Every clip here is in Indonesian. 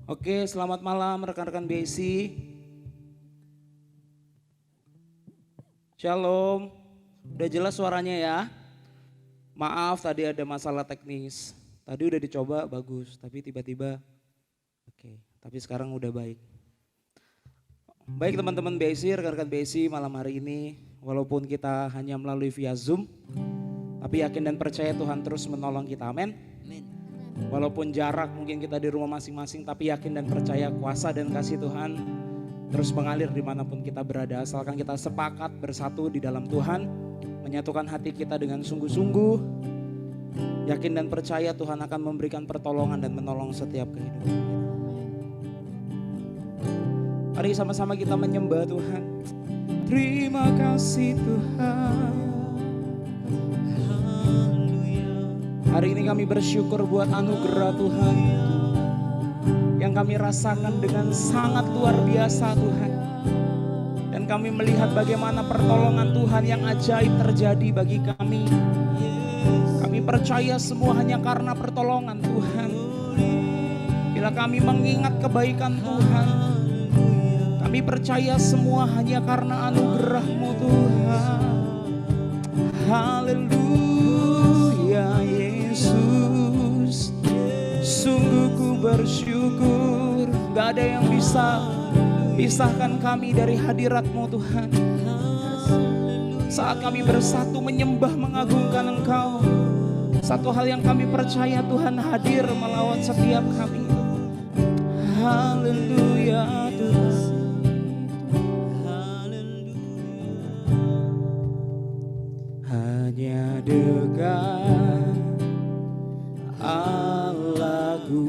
Oke, selamat malam rekan-rekan BC. Shalom, udah jelas suaranya ya? Maaf tadi ada masalah teknis. Tadi udah dicoba bagus, tapi tiba-tiba oke, tapi sekarang udah baik. Baik teman-teman BC, rekan-rekan BC malam hari ini, walaupun kita hanya melalui via Zoom, tapi yakin dan percaya Tuhan terus menolong kita, amin. Walaupun jarak mungkin kita di rumah masing-masing, tapi yakin dan percaya kuasa dan kasih Tuhan terus mengalir dimanapun kita berada. Asalkan kita sepakat bersatu di dalam Tuhan, menyatukan hati kita dengan sungguh-sungguh, yakin dan percaya Tuhan akan memberikan pertolongan dan menolong setiap kehidupan kita. Mari sama-sama kita menyembah Tuhan. Terima kasih Tuhan. Hari ini kami bersyukur buat anugerah Tuhan yang kami rasakan dengan sangat luar biasa Tuhan. Dan kami melihat bagaimana pertolongan Tuhan yang ajaib terjadi bagi kami. Kami percaya semua hanya karena pertolongan Tuhan. Bila kami mengingat kebaikan Tuhan, kami percaya semua hanya karena anugerah-Mu Tuhan. Haleluya Yesus, sungguh ku bersyukur. Gak ada yang bisa pisahkan kami dari hadirat-Mu Tuhan. Saat kami bersatu menyembah mengagungkan Engkau, satu hal yang kami percaya Tuhan hadir melawat setiap kami. Haleluya Tuhan. Hanya dekat Allahku,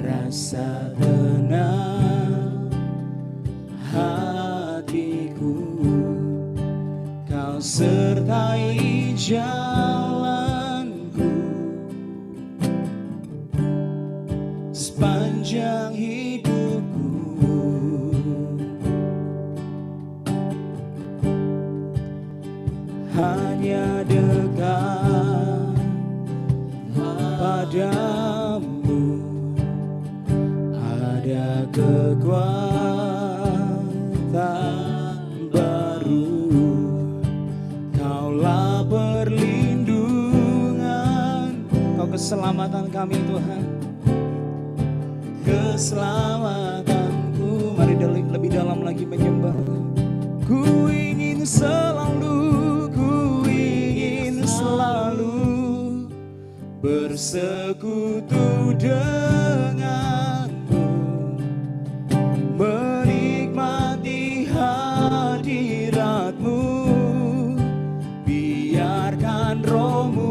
rasa tenang hatiku, Kau sertai jalanku sepanjang hidupku. Hanya dekat padamu ada kekuatan baru. Kaulah perlindungan, Kau keselamatan kami Tuhan, keselamatanku. Mari lebih dalam lagi menyembah. Ku ingin selalu bersekutu denganmu, menikmati hadirat-Mu. Biarkan Roh-Mu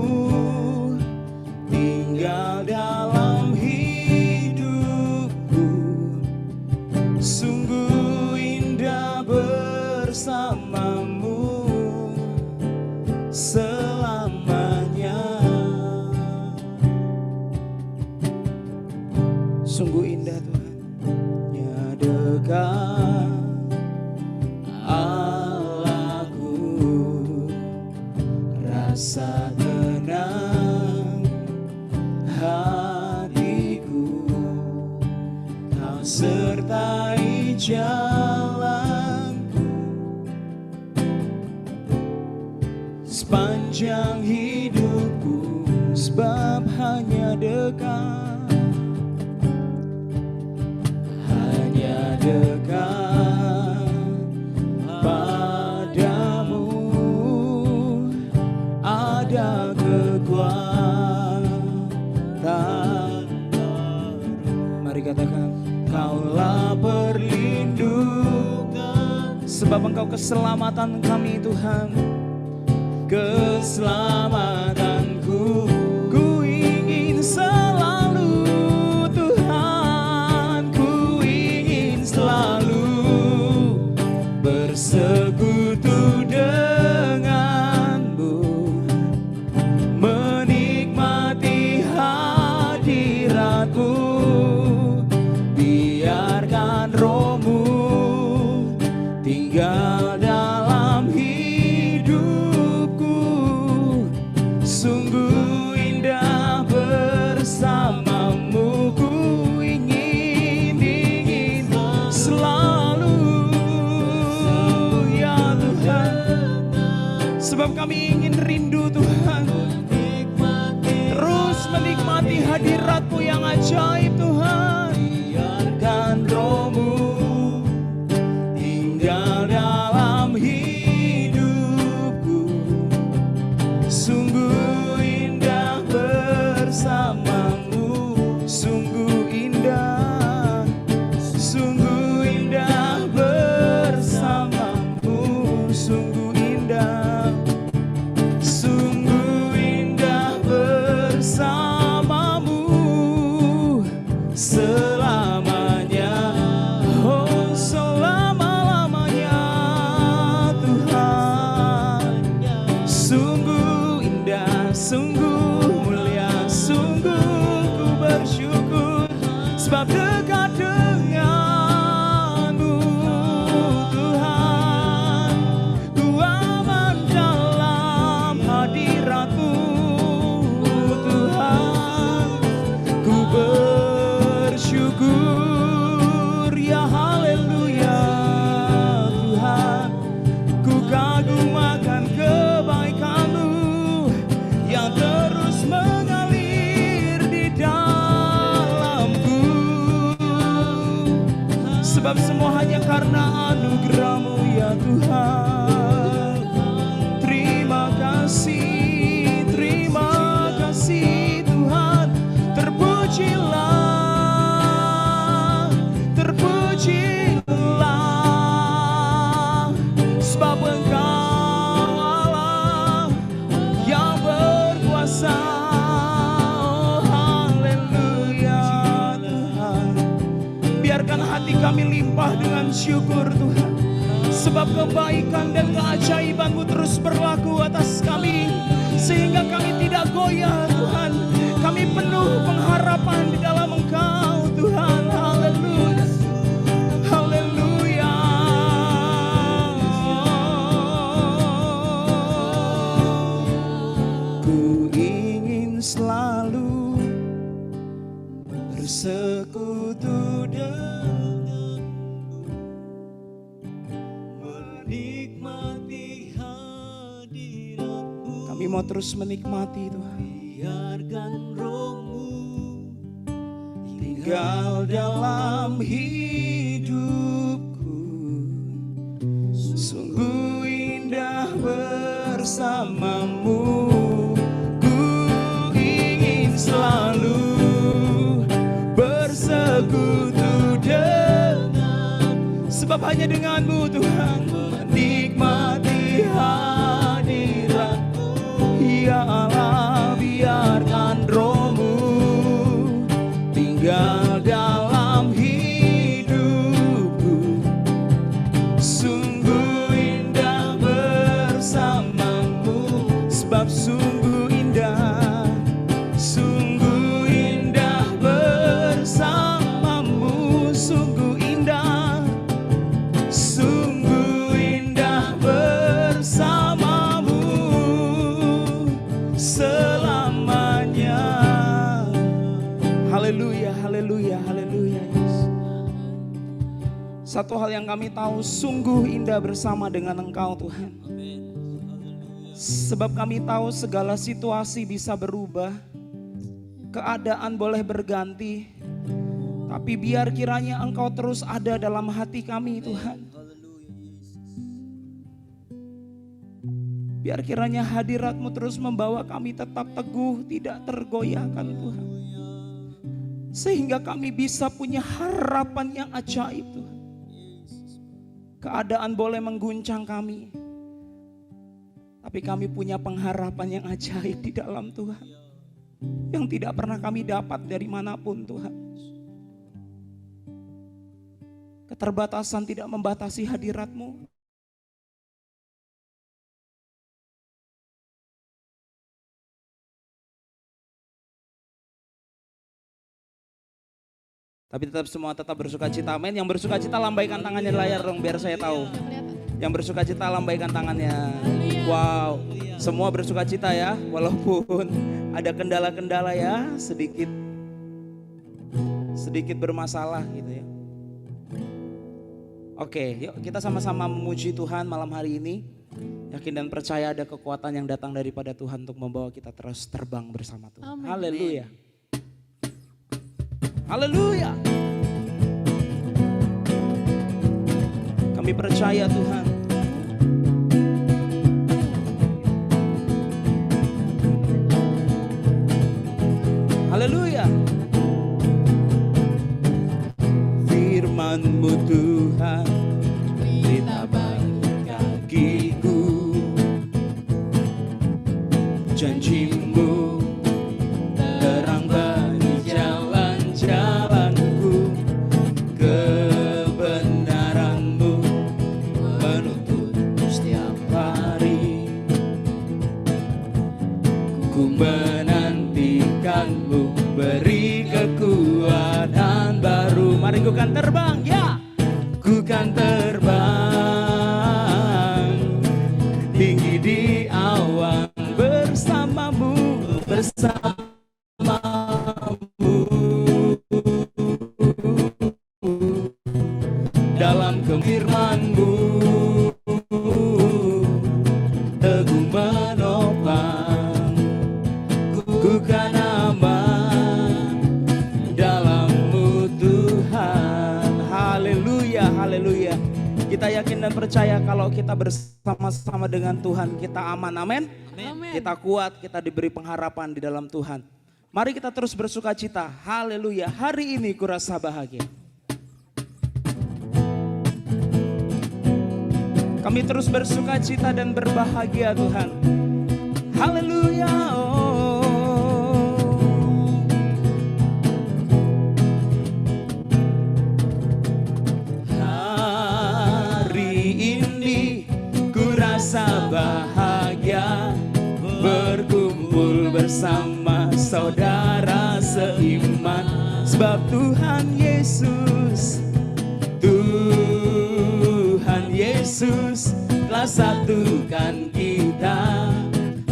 tinggal dalam hidupku. Sungguh indah bersamamu selamanya. Sungguh indah Tuhan. Ya dekat Allahku, rasa tenang hatiku, Kau sertai jalanku sepanjang hidupku. Sebab hanya dekat, dekat padamu ada kekuatan. Mari katakan, Kaulah perlindungan, sebab Engkau keselamatan kami Tuhan, keselamatanku. Ku ingin selalu Tuhan, ku ingin selalu bersekutu denganmu, menikmati hadirat-Mu. Biarkan Roh-Mu tinggal dalam hidupku. Sebab kami ingin rindu Tuhan, terus menikmati hadirat-Mu yang ajaib Tuhan. Biarkan Roh-Mu tinggal dalam hidupku. Sungguh indah bersama-Mu, sungguh indah, sungguh indah bersama-Mu, sungguh indah, sungguh indah bersama-Mu selamanya, oh selama-lamanya Tuhan. Sungguh indah, sungguh mulia, sungguh ku bersyukur sebab dekat denganmu Tuhan. Ku aman dalam hadirat-Mu Tuhan. Ku bersyukur ya haleluya Tuhan. Ku kagum akan kebaikan-Mu yang terus mengalir di dalamku. Sebab semua hanya karena anugerah-Mu ya Tuhan. Terima kasih Tuhan. Terpujilah, terpujilah, sebab Engkau Allah yang berkuasa. Oh haleluya Tuhan. Biarkan hati kami limpah dengan syukur Tuhan, sebab kebaikan dan keajaiban-Mu terus berlaku atas kami, sehingga kami tidak goyah Tuhan. Kami penuh pengharapan di dalam Engkau Tuhan. Haleluya, haleluya. Ku ingin selalu bersekutu denganmu, menikmati hadirat-Mu. Kami mau terus menikmati Tuhan. Biarkan Roh-Mu tinggal dalam hidupku. Sungguh indah bersama-Mu. Ku ingin selalu bersekutu dengan, sebab hanya dengan-Mu Tuhan menikmati hadirat-Mu ya Allah. Biarkan Roh-Mu tinggal dalam hidupku. Sungguh indah bersama-Mu, sebab sungguh indah, sungguh indah bersama-Mu, sungguh indah, sungguh indah bersama-Mu selamanya. Haleluya, haleluya, haleluya. Satu hal yang kami tahu, sungguh indah bersama dengan Engkau Tuhan. Sebab kami tahu segala situasi bisa berubah, keadaan boleh berganti, tapi biar kiranya Engkau terus ada dalam hati kami Tuhan. Biar kiranya hadirat-Mu terus membawa kami tetap teguh, tidak tergoyahkan Tuhan. Sehingga kami bisa punya harapan yang ajaib Tuhan. Keadaan boleh mengguncang kami, tapi kami punya pengharapan yang ajaib di dalam Tuhan, yang tidak pernah kami dapat dari manapun Tuhan. Keterbatasan tidak membatasi hadirat-Mu. Tapi semua tetap bersuka cita, amin. Yang bersuka cita lambaikan tangannya di layar dong biar saya tahu. Yang bersuka cita lambaikan tangannya. Wow, semua bersuka cita ya, walaupun ada kendala-kendala ya, sedikit bermasalah gitu ya. Oke, yuk kita sama-sama memuji Tuhan malam hari ini. Yakin dan percaya ada kekuatan yang datang daripada Tuhan untuk membawa kita terus terbang bersama Tuhan. Amin. Haleluya. Haleluya. Kami percaya Tuhan. Haleluya. Firman-Mu Tuhan, berita bagi kakiku. Janji-Mu terang bagi jalan-jalanku. Kebenaran-Mu menuntunku setiap hari. Ku menantikan-Mu, beri kekuatan baru. Mari ku kan terbang, ya. Ku kan terbang tinggi di awan bersamamu, bersamamu. Dalam firman-Mu teguh menopang, ku kan aman dalam-Mu Tuhan. Haleluya, haleluya. Kita yakin dan percaya kalau kita bersama-sama dengan Tuhan kita aman, amin. Kita kuat, kita diberi pengharapan di dalam Tuhan. Mari kita terus bersuka cita, haleluya. Hari ini kurasa bahagia. Kami terus bersuka cita dan berbahagia Tuhan. Haleluya. Rasa bahagia berkumpul bersama saudara seiman, sebab Tuhan Yesus telah satukan kita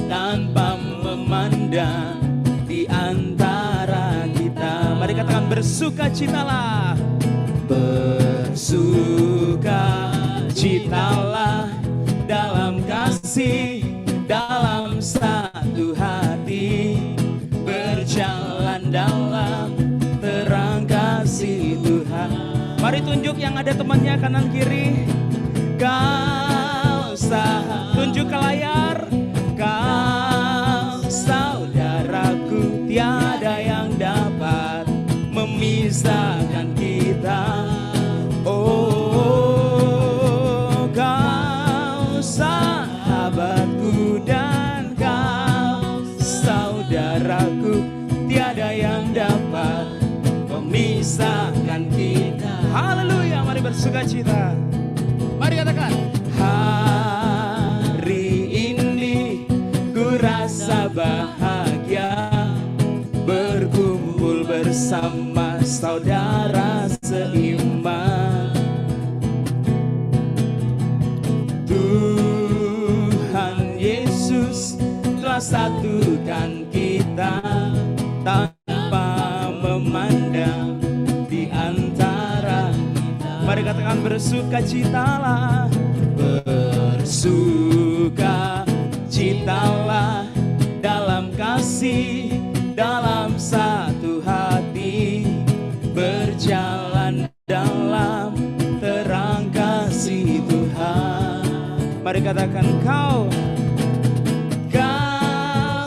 tanpa memandang di antara kita. Mari katakan bersukacitalah, bersukacitalah dalam kasih, dalam satu hati, berjalan dalam terang kasih Tuhan. Mari tunjuk yang ada temannya kanan kiri. Kau tunjuk ke layar. Kau saudaraku, tiada yang dapat memisahkan kita. Sahabatku dan kau saudaraku, tiada yang dapat memisahkan kita. Haleluya, mari bersukacita. Mari katakan, hari ini ku rasa bahagia berkumpul bersama saudara seiman. Tuhan Yesus telah satukan kita tanpa memandang di antara kita. Mari katakan bersukacitalah, bersukacitalah dalam kasih, dalam satu hati, berjalan dalam terang kasih Tuhan. Mari katakan kau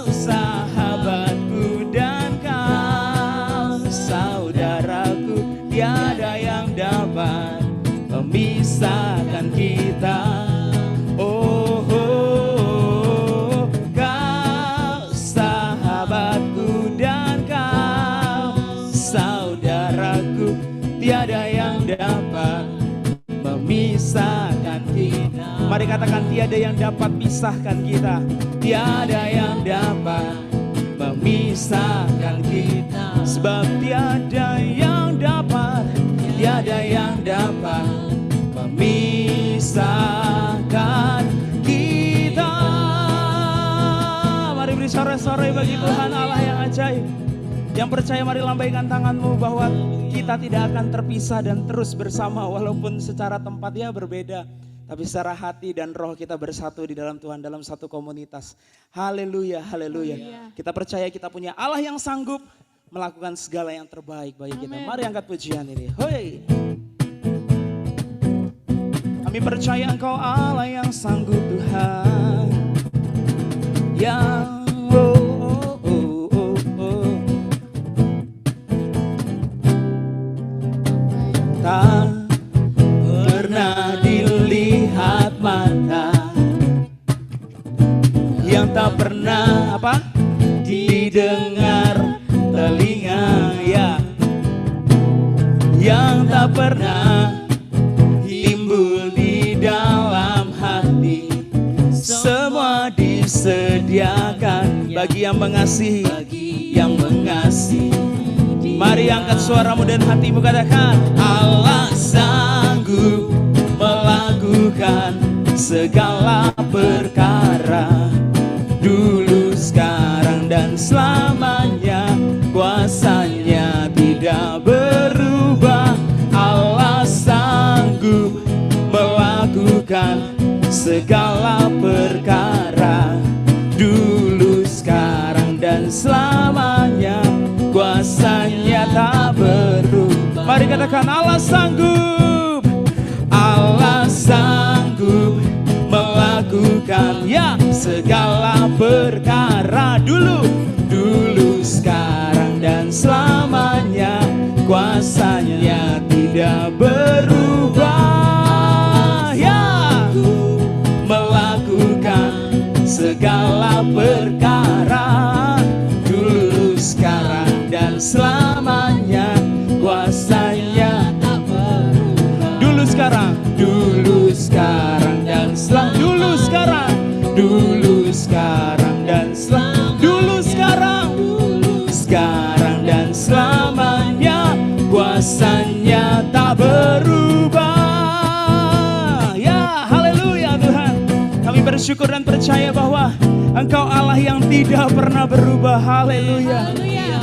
sahabatku dan kau saudaraku, tiada yang dapat memisahkan kita. Kau sahabatku dan kau saudaraku, tiada yang dapat memisahkan kita. Mari katakan tiada yang dapat pisahkan kita. Tiada yang dapat memisahkan kita. Sebab tiada yang dapat memisahkan kita. Mari beri sorak-sorai bagi Tuhan Allah yang ajaib. Yang percaya mari lambaikan tanganmu bahwa kita tidak akan terpisah dan terus bersama walaupun secara tempat ya berbeda. tapi secara hati dan roh kita bersatu di dalam Tuhan dalam satu komunitas. Haleluya, haleluya. Kita percaya kita punya Allah yang sanggup melakukan segala yang terbaik bagi kita. Mari angkat pujian ini. Hoi. Kami percaya Engkau Allah yang sanggup Tuhan. Yang tak pernah dilihat mata, yang tak pernah didengar telinga, ya, yang tak pernah timbul di dalam hati, semua disediakan bagi yang mengasihi, yang mengasihi. Mari angkat suaramu dan hatimu, katakan Allah sanggup melakukan segala perkara, dulu, sekarang, dan selamanya. Kuasanya tidak berubah. Allah sanggup melakukan segala perkara, dulu, sekarang, dan selamanya. Kuasanya tak berubah. Mari katakan Allah sanggup. Allah sanggup melakukan, ya, segala perkara, dulu, sekarang, dan selamanya. Kuasanya tidak berubah, ya, melakukan segala perkara, dulu, sekarang, dan selamanya. Kuasanya tak berubah. Dulu, sekarang, dan selamanya. Dulu, sekarang, dan selamanya. Dulu, sekarang, dan selamanya. Kuasanya tak berubah. Ya, haleluya Tuhan. Kami bersyukur dan percaya bahwa Engkau Allah yang tidak pernah berubah. Haleluya.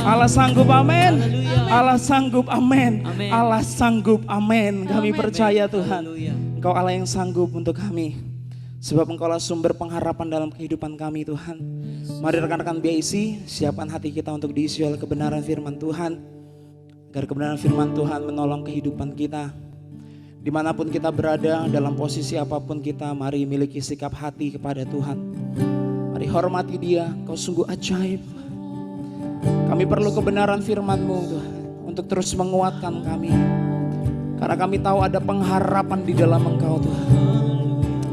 Allah sanggup, amin. Allah sanggup, amin. Allah sanggup, amin. Kami percaya Tuhan, Engkau Allah yang sanggup untuk kami. Sebab Engkau lah sumber pengharapan dalam kehidupan kami Tuhan. Mari rekan-rekan BIC, siapkan hati kita untuk diisi oleh kebenaran firman Tuhan. Agar kebenaran firman Tuhan menolong kehidupan kita. Dimanapun kita berada, dalam posisi apapun kita, mari miliki sikap hati kepada Tuhan. Mari hormati Dia, Engkau sungguh ajaib. Kami perlu kebenaran firman-Mu Tuhan, untuk terus menguatkan kami. Karena kami tahu ada pengharapan di dalam Engkau Tuhan.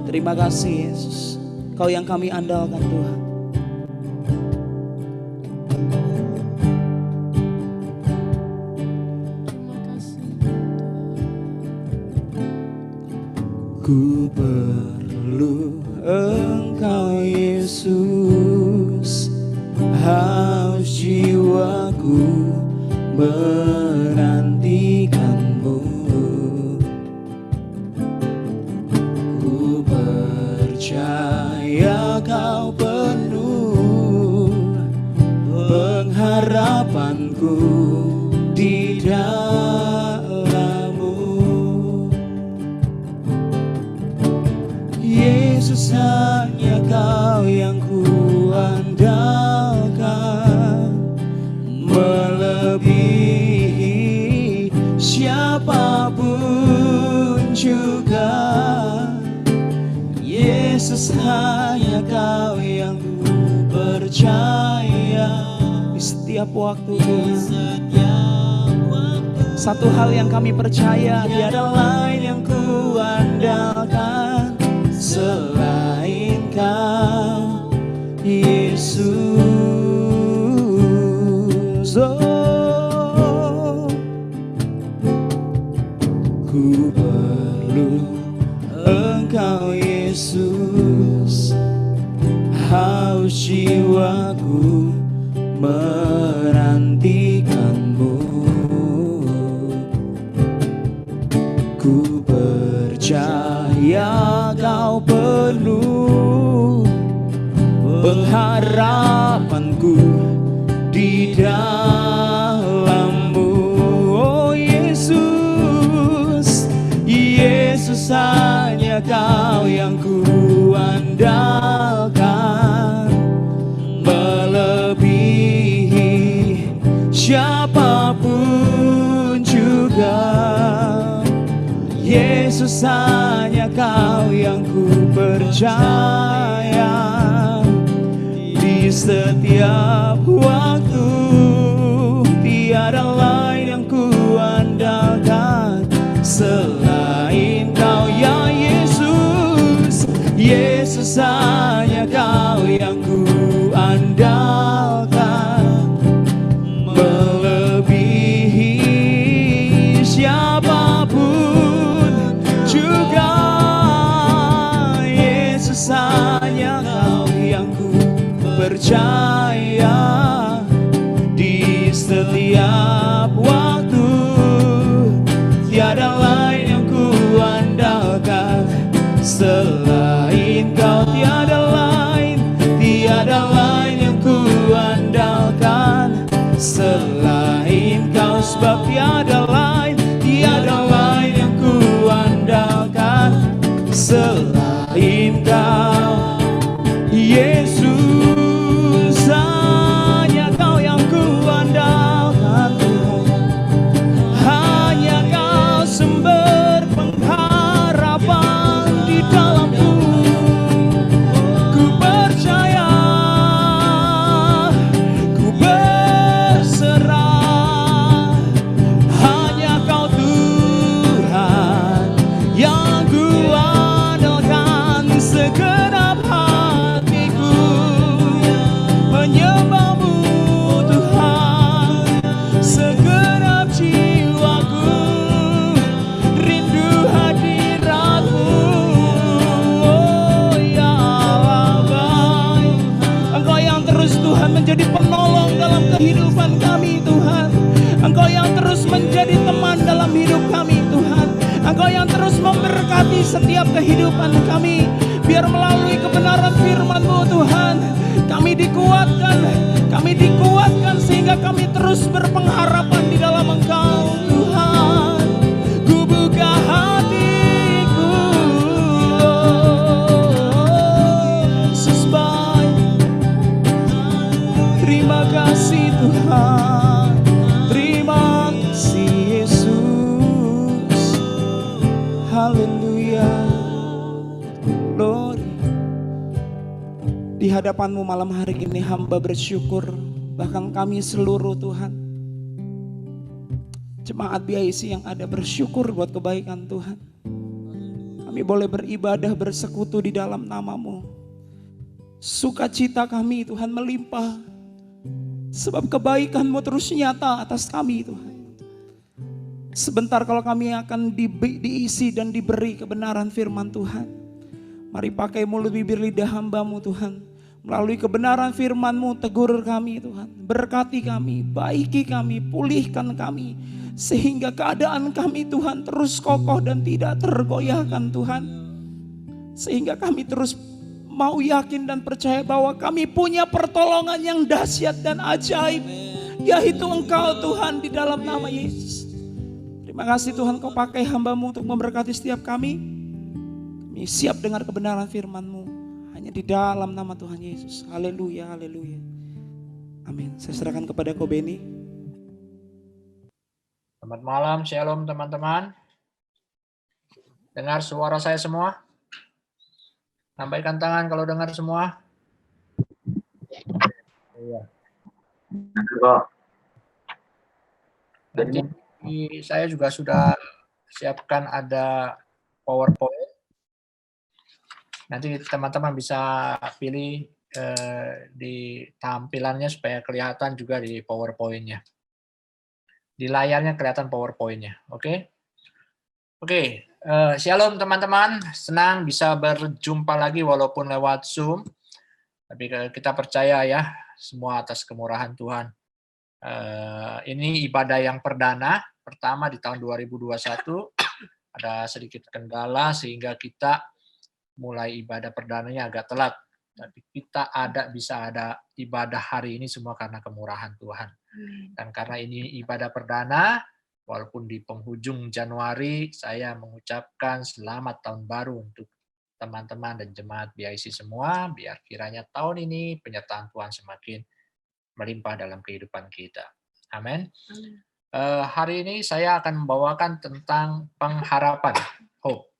Terima kasih Yesus, Kau yang kami andalkan Tuhan. Ku perlu Engkau Yesus, haus jiwaku menantikan-Mu. Ku percaya Kau penuh pengharapanku di dalam-Mu. Yesus, hanya Kau yang kuandalkan, melebihi siapapun juga. Yesus, hanya Kau yang ku percaya di setiap waktu. Satu hal yang kami percaya, tiada lain yang ku andalkan selain Kau Yesus. Oh, ku perlu Engkau Yesus, haus jiwaku menantikan-Mu. Ku percaya Kau penuh pengharapanku di dalam-Mu. Oh Yesus, Yesus, hanya Kau percaya di setiap waktu. Tiada lain yang ku andalkan selain Kau ya Yesus. Yesus, hanya Kau yang ku andalkan, melebihi siapapun juga. Yesus, hanya Kau yang ku percaya di setiap waktu. Tiada lain yang ku andalkan selain Kau. Tiada lain yang ku andalkan selain Kau. Sebab tiada lain yang ku andalkan selain Kau. Yesus, hanya Kau yang ku andalkan Tuhan. Hanya Kau sumber pengharapan di dalamku. Ku percaya, ku berserah. Hanya Kau Tuhan yang ku andalkan. Segenap hatiku menyembah-Mu Tuhan. Segenap jiwaku rindu hadirat-Mu. Oh ya Allah, Engkau yang terus Tuhan menjadi penolong dalam kehidupan kami Tuhan. Engkau yang terus menjadi teman dalam hidup kami Tuhan. Engkau yang terus memberkati setiap kehidupan kami. Biar melalui kebenaran firman-Mu Tuhan, kami dikuatkan sehingga kami terus berpengharapan di dalam Engkau Tuhan. Ku buka hatiku, Yesus baik. Terima kasih Tuhan, terima kasih Yesus. Haleluya. Glory. Di hadapan-Mu malam hari ini hamba bersyukur, bahkan kami seluruh Tuhan, jemaat BIC yang ada bersyukur buat kebaikan Tuhan. Kami boleh beribadah bersekutu di dalam nama-Mu. Sukacita kami Tuhan melimpah, sebab kebaikan-Mu terus nyata atas kami Tuhan. Sebentar kalau kami akan diisi dan diberi kebenaran firman Tuhan. Mari pakai mulut bibir lidah hamba-Mu Tuhan. Melalui kebenaran firman-Mu tegur kami Tuhan. Berkati kami, baiki kami, pulihkan kami. Sehingga keadaan kami Tuhan terus kokoh dan tidak tergoyahkan Tuhan. Sehingga kami terus mau yakin dan percaya bahwa kami punya pertolongan yang dahsyat dan ajaib. Yaitu Engkau Tuhan di dalam nama Yesus. Terima kasih Tuhan Kau pakai hamba-Mu untuk memberkati setiap kami. Kami siap dengar kebenaran firman-Mu hanya di dalam nama Tuhan Yesus. Haleluya, haleluya. Amin. Saya serahkan kepada Ko Beni. Selamat malam, shalom teman-teman. Dengar suara saya semua? Lambaikan tangan kalau dengar semua. Iya. Nanti saya juga sudah siapkan ada PowerPoint. Nanti teman-teman bisa pilih di tampilannya supaya kelihatan juga di PowerPoint-nya. Di layarnya kelihatan PowerPoint-nya, oke? Oke, shalom teman-teman. Senang bisa berjumpa lagi walaupun lewat Zoom. Tapi kita percaya ya, semua atas kemurahan Tuhan. Ini ibadah yang pertama di tahun 2021. Ada sedikit kendala sehingga kita mulai ibadah perdananya agak telat, tapi kita bisa ada ibadah hari ini semua karena kemurahan Tuhan. Dan karena ini ibadah perdana, walaupun di penghujung Januari, saya mengucapkan selamat tahun baru untuk teman-teman dan jemaat BIC semua, biar kiranya tahun ini penyertaan Tuhan semakin melimpah dalam kehidupan kita. Amin. Hari ini saya akan membawakan tentang pengharapan, hope.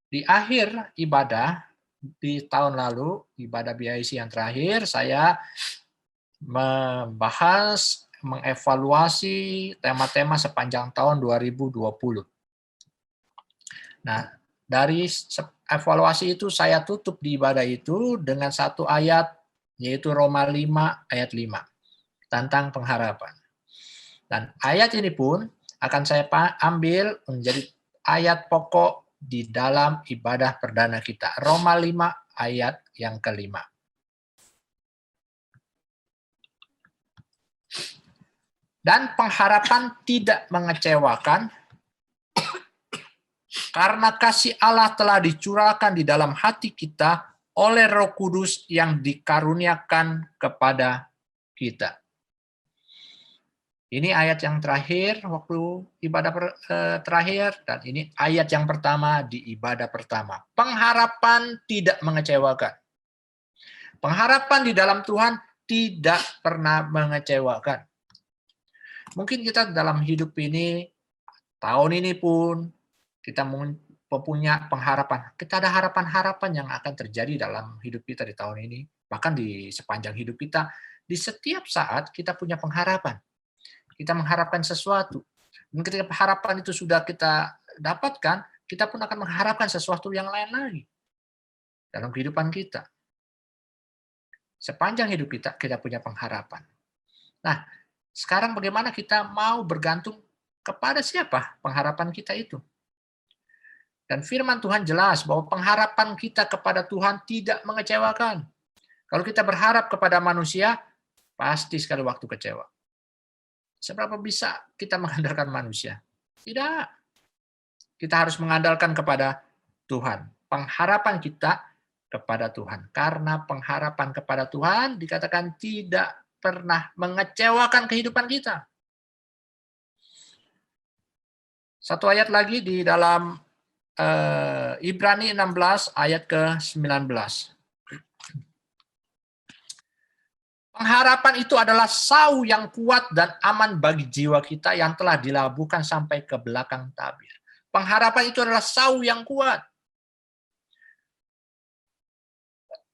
Di akhir ibadah, di tahun lalu, ibadah BIC yang terakhir, saya membahas, mengevaluasi tema-tema sepanjang tahun 2020. Nah, dari evaluasi itu saya tutup di ibadah itu dengan satu ayat, yaitu Roma 5 ayat 5, tentang pengharapan. Dan ayat ini pun akan saya ambil menjadi ayat pokok di dalam ibadah perdana kita. Roma 5 ayat yang kelima. Dan pengharapan tidak mengecewakan, karena kasih Allah telah dicurahkan di dalam hati kita oleh Roh Kudus yang dikaruniakan kepada kita. Ini ayat yang terakhir waktu ibadah terakhir, dan ini ayat yang pertama di ibadah pertama. Pengharapan tidak mengecewakan. Pengharapan di dalam Tuhan tidak pernah mengecewakan. Mungkin kita dalam hidup ini, tahun ini pun, kita mempunyai pengharapan. Kita ada harapan-harapan yang akan terjadi dalam hidup kita di tahun ini. Bahkan di sepanjang hidup kita, di setiap saat kita punya pengharapan. Kita mengharapkan sesuatu. Dan ketika harapan itu sudah kita dapatkan, kita pun akan mengharapkan sesuatu yang lain lagi dalam kehidupan kita. Sepanjang hidup kita, kita punya pengharapan. Nah, sekarang bagaimana kita mau bergantung kepada siapa pengharapan kita itu? Dan firman Tuhan jelas bahwa pengharapan kita kepada Tuhan tidak mengecewakan. Kalau kita berharap kepada manusia, pasti sekali waktu kecewa. Seberapa bisa kita mengandalkan manusia? Tidak. Kita harus mengandalkan kepada Tuhan. Pengharapan kita kepada Tuhan. Karena pengharapan kepada Tuhan dikatakan tidak pernah mengecewakan kehidupan kita. Satu ayat lagi di dalam Ibrani 16 ayat ke-19. Pengharapan itu adalah sau yang kuat dan aman bagi jiwa kita yang telah dilabuhkan sampai ke belakang tabir. Pengharapan itu adalah sau yang kuat.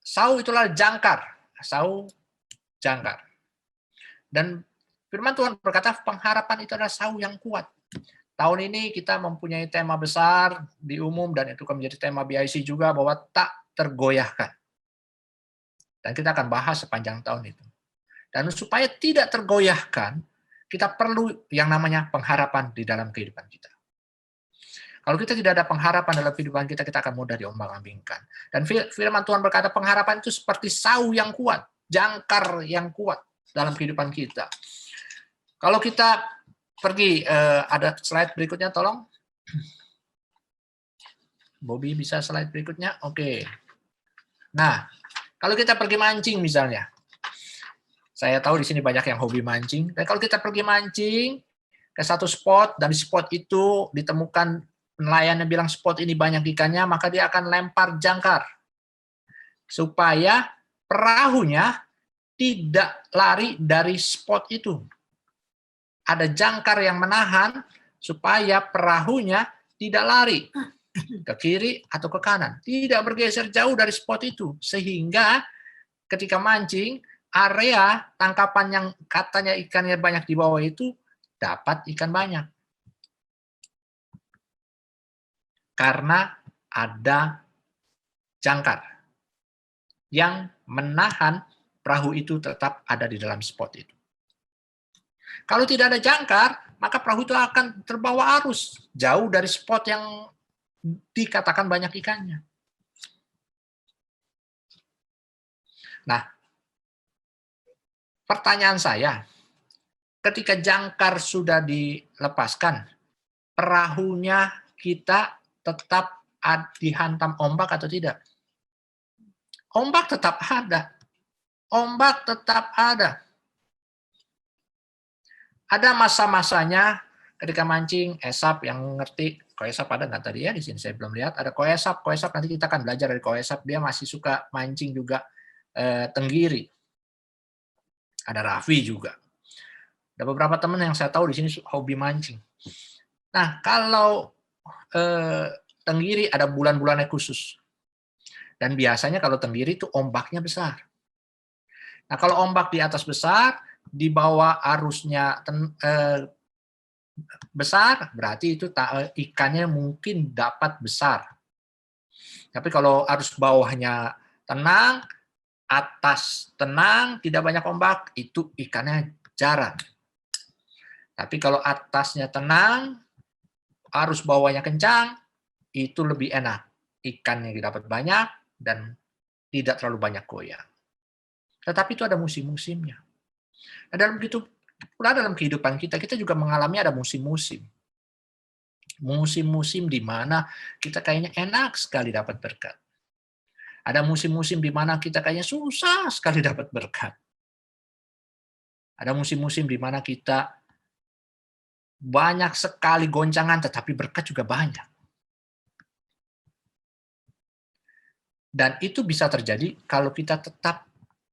Sau itulah jangkar. Sau jangkar. Dan firman Tuhan berkata pengharapan itu adalah sau yang kuat. Tahun ini kita mempunyai tema besar di umum, dan itu akan menjadi tema BIC juga, bahwa tak tergoyahkan. Dan kita akan bahas sepanjang tahun itu. Dan supaya tidak tergoyahkan, kita perlu yang namanya pengharapan di dalam kehidupan kita. Kalau kita tidak ada pengharapan dalam kehidupan kita, kita akan mudah diombang-ambingkan. Dan firman Tuhan berkata pengharapan itu seperti sau yang kuat, jangkar yang kuat dalam kehidupan kita. Kalau kita pergi, ada slide berikutnya tolong. Bobby bisa slide berikutnya? Oke. Nah, kalau kita pergi mancing misalnya. Saya tahu di sini banyak yang hobi mancing. Dan kalau kita pergi mancing ke satu spot, dan di spot itu ditemukan nelayan yang bilang spot ini banyak ikannya, maka dia akan lempar jangkar. Supaya perahunya tidak lari dari spot itu. Ada jangkar yang menahan supaya perahunya tidak lari ke kiri atau ke kanan. Tidak bergeser jauh dari spot itu. Sehingga ketika mancing, area tangkapan yang katanya ikannya banyak di bawah itu dapat ikan banyak. Karena ada jangkar yang menahan perahu itu tetap ada di dalam spot itu. Kalau tidak ada jangkar, maka perahu itu akan terbawa arus jauh dari spot yang dikatakan banyak ikannya. Nah, pertanyaan saya, ketika jangkar sudah dilepaskan, perahunya kita tetap dihantam ombak atau tidak? Ombak tetap ada. Ombak tetap ada. Ada masa-masanya ketika mancing, Esap yang ngerti, Koesap ada nggak tadi ya di sini saya belum lihat. Ada Koesap nanti kita akan belajar dari Koesap, dia masih suka mancing juga tenggiri. Ada Raffi juga. Ada beberapa teman yang saya tahu di sini hobi mancing. Nah, kalau tenggiri ada bulan-bulannya khusus. Dan biasanya kalau tenggiri itu ombaknya besar. Nah, kalau ombak di atas besar, di bawah arusnya besar, berarti itu ikannya mungkin dapat besar. Tapi kalau arus bawahnya tenang, atas tenang, tidak banyak ombak, itu ikannya jarang. Tapi kalau atasnya tenang, arus bawahnya kencang, itu lebih enak. Ikannya dapat banyak dan tidak terlalu banyak goyang. Tetapi itu ada musim-musimnya. Nah, dalam kehidupan kita, kita juga mengalami ada musim-musim. Musim-musim di mana kita kayaknya enak sekali dapat berkat. Ada musim-musim di mana kita kayaknya susah sekali dapat berkat. Ada musim-musim di mana kita banyak sekali goncangan, tetapi berkat juga banyak. Dan itu bisa terjadi kalau kita tetap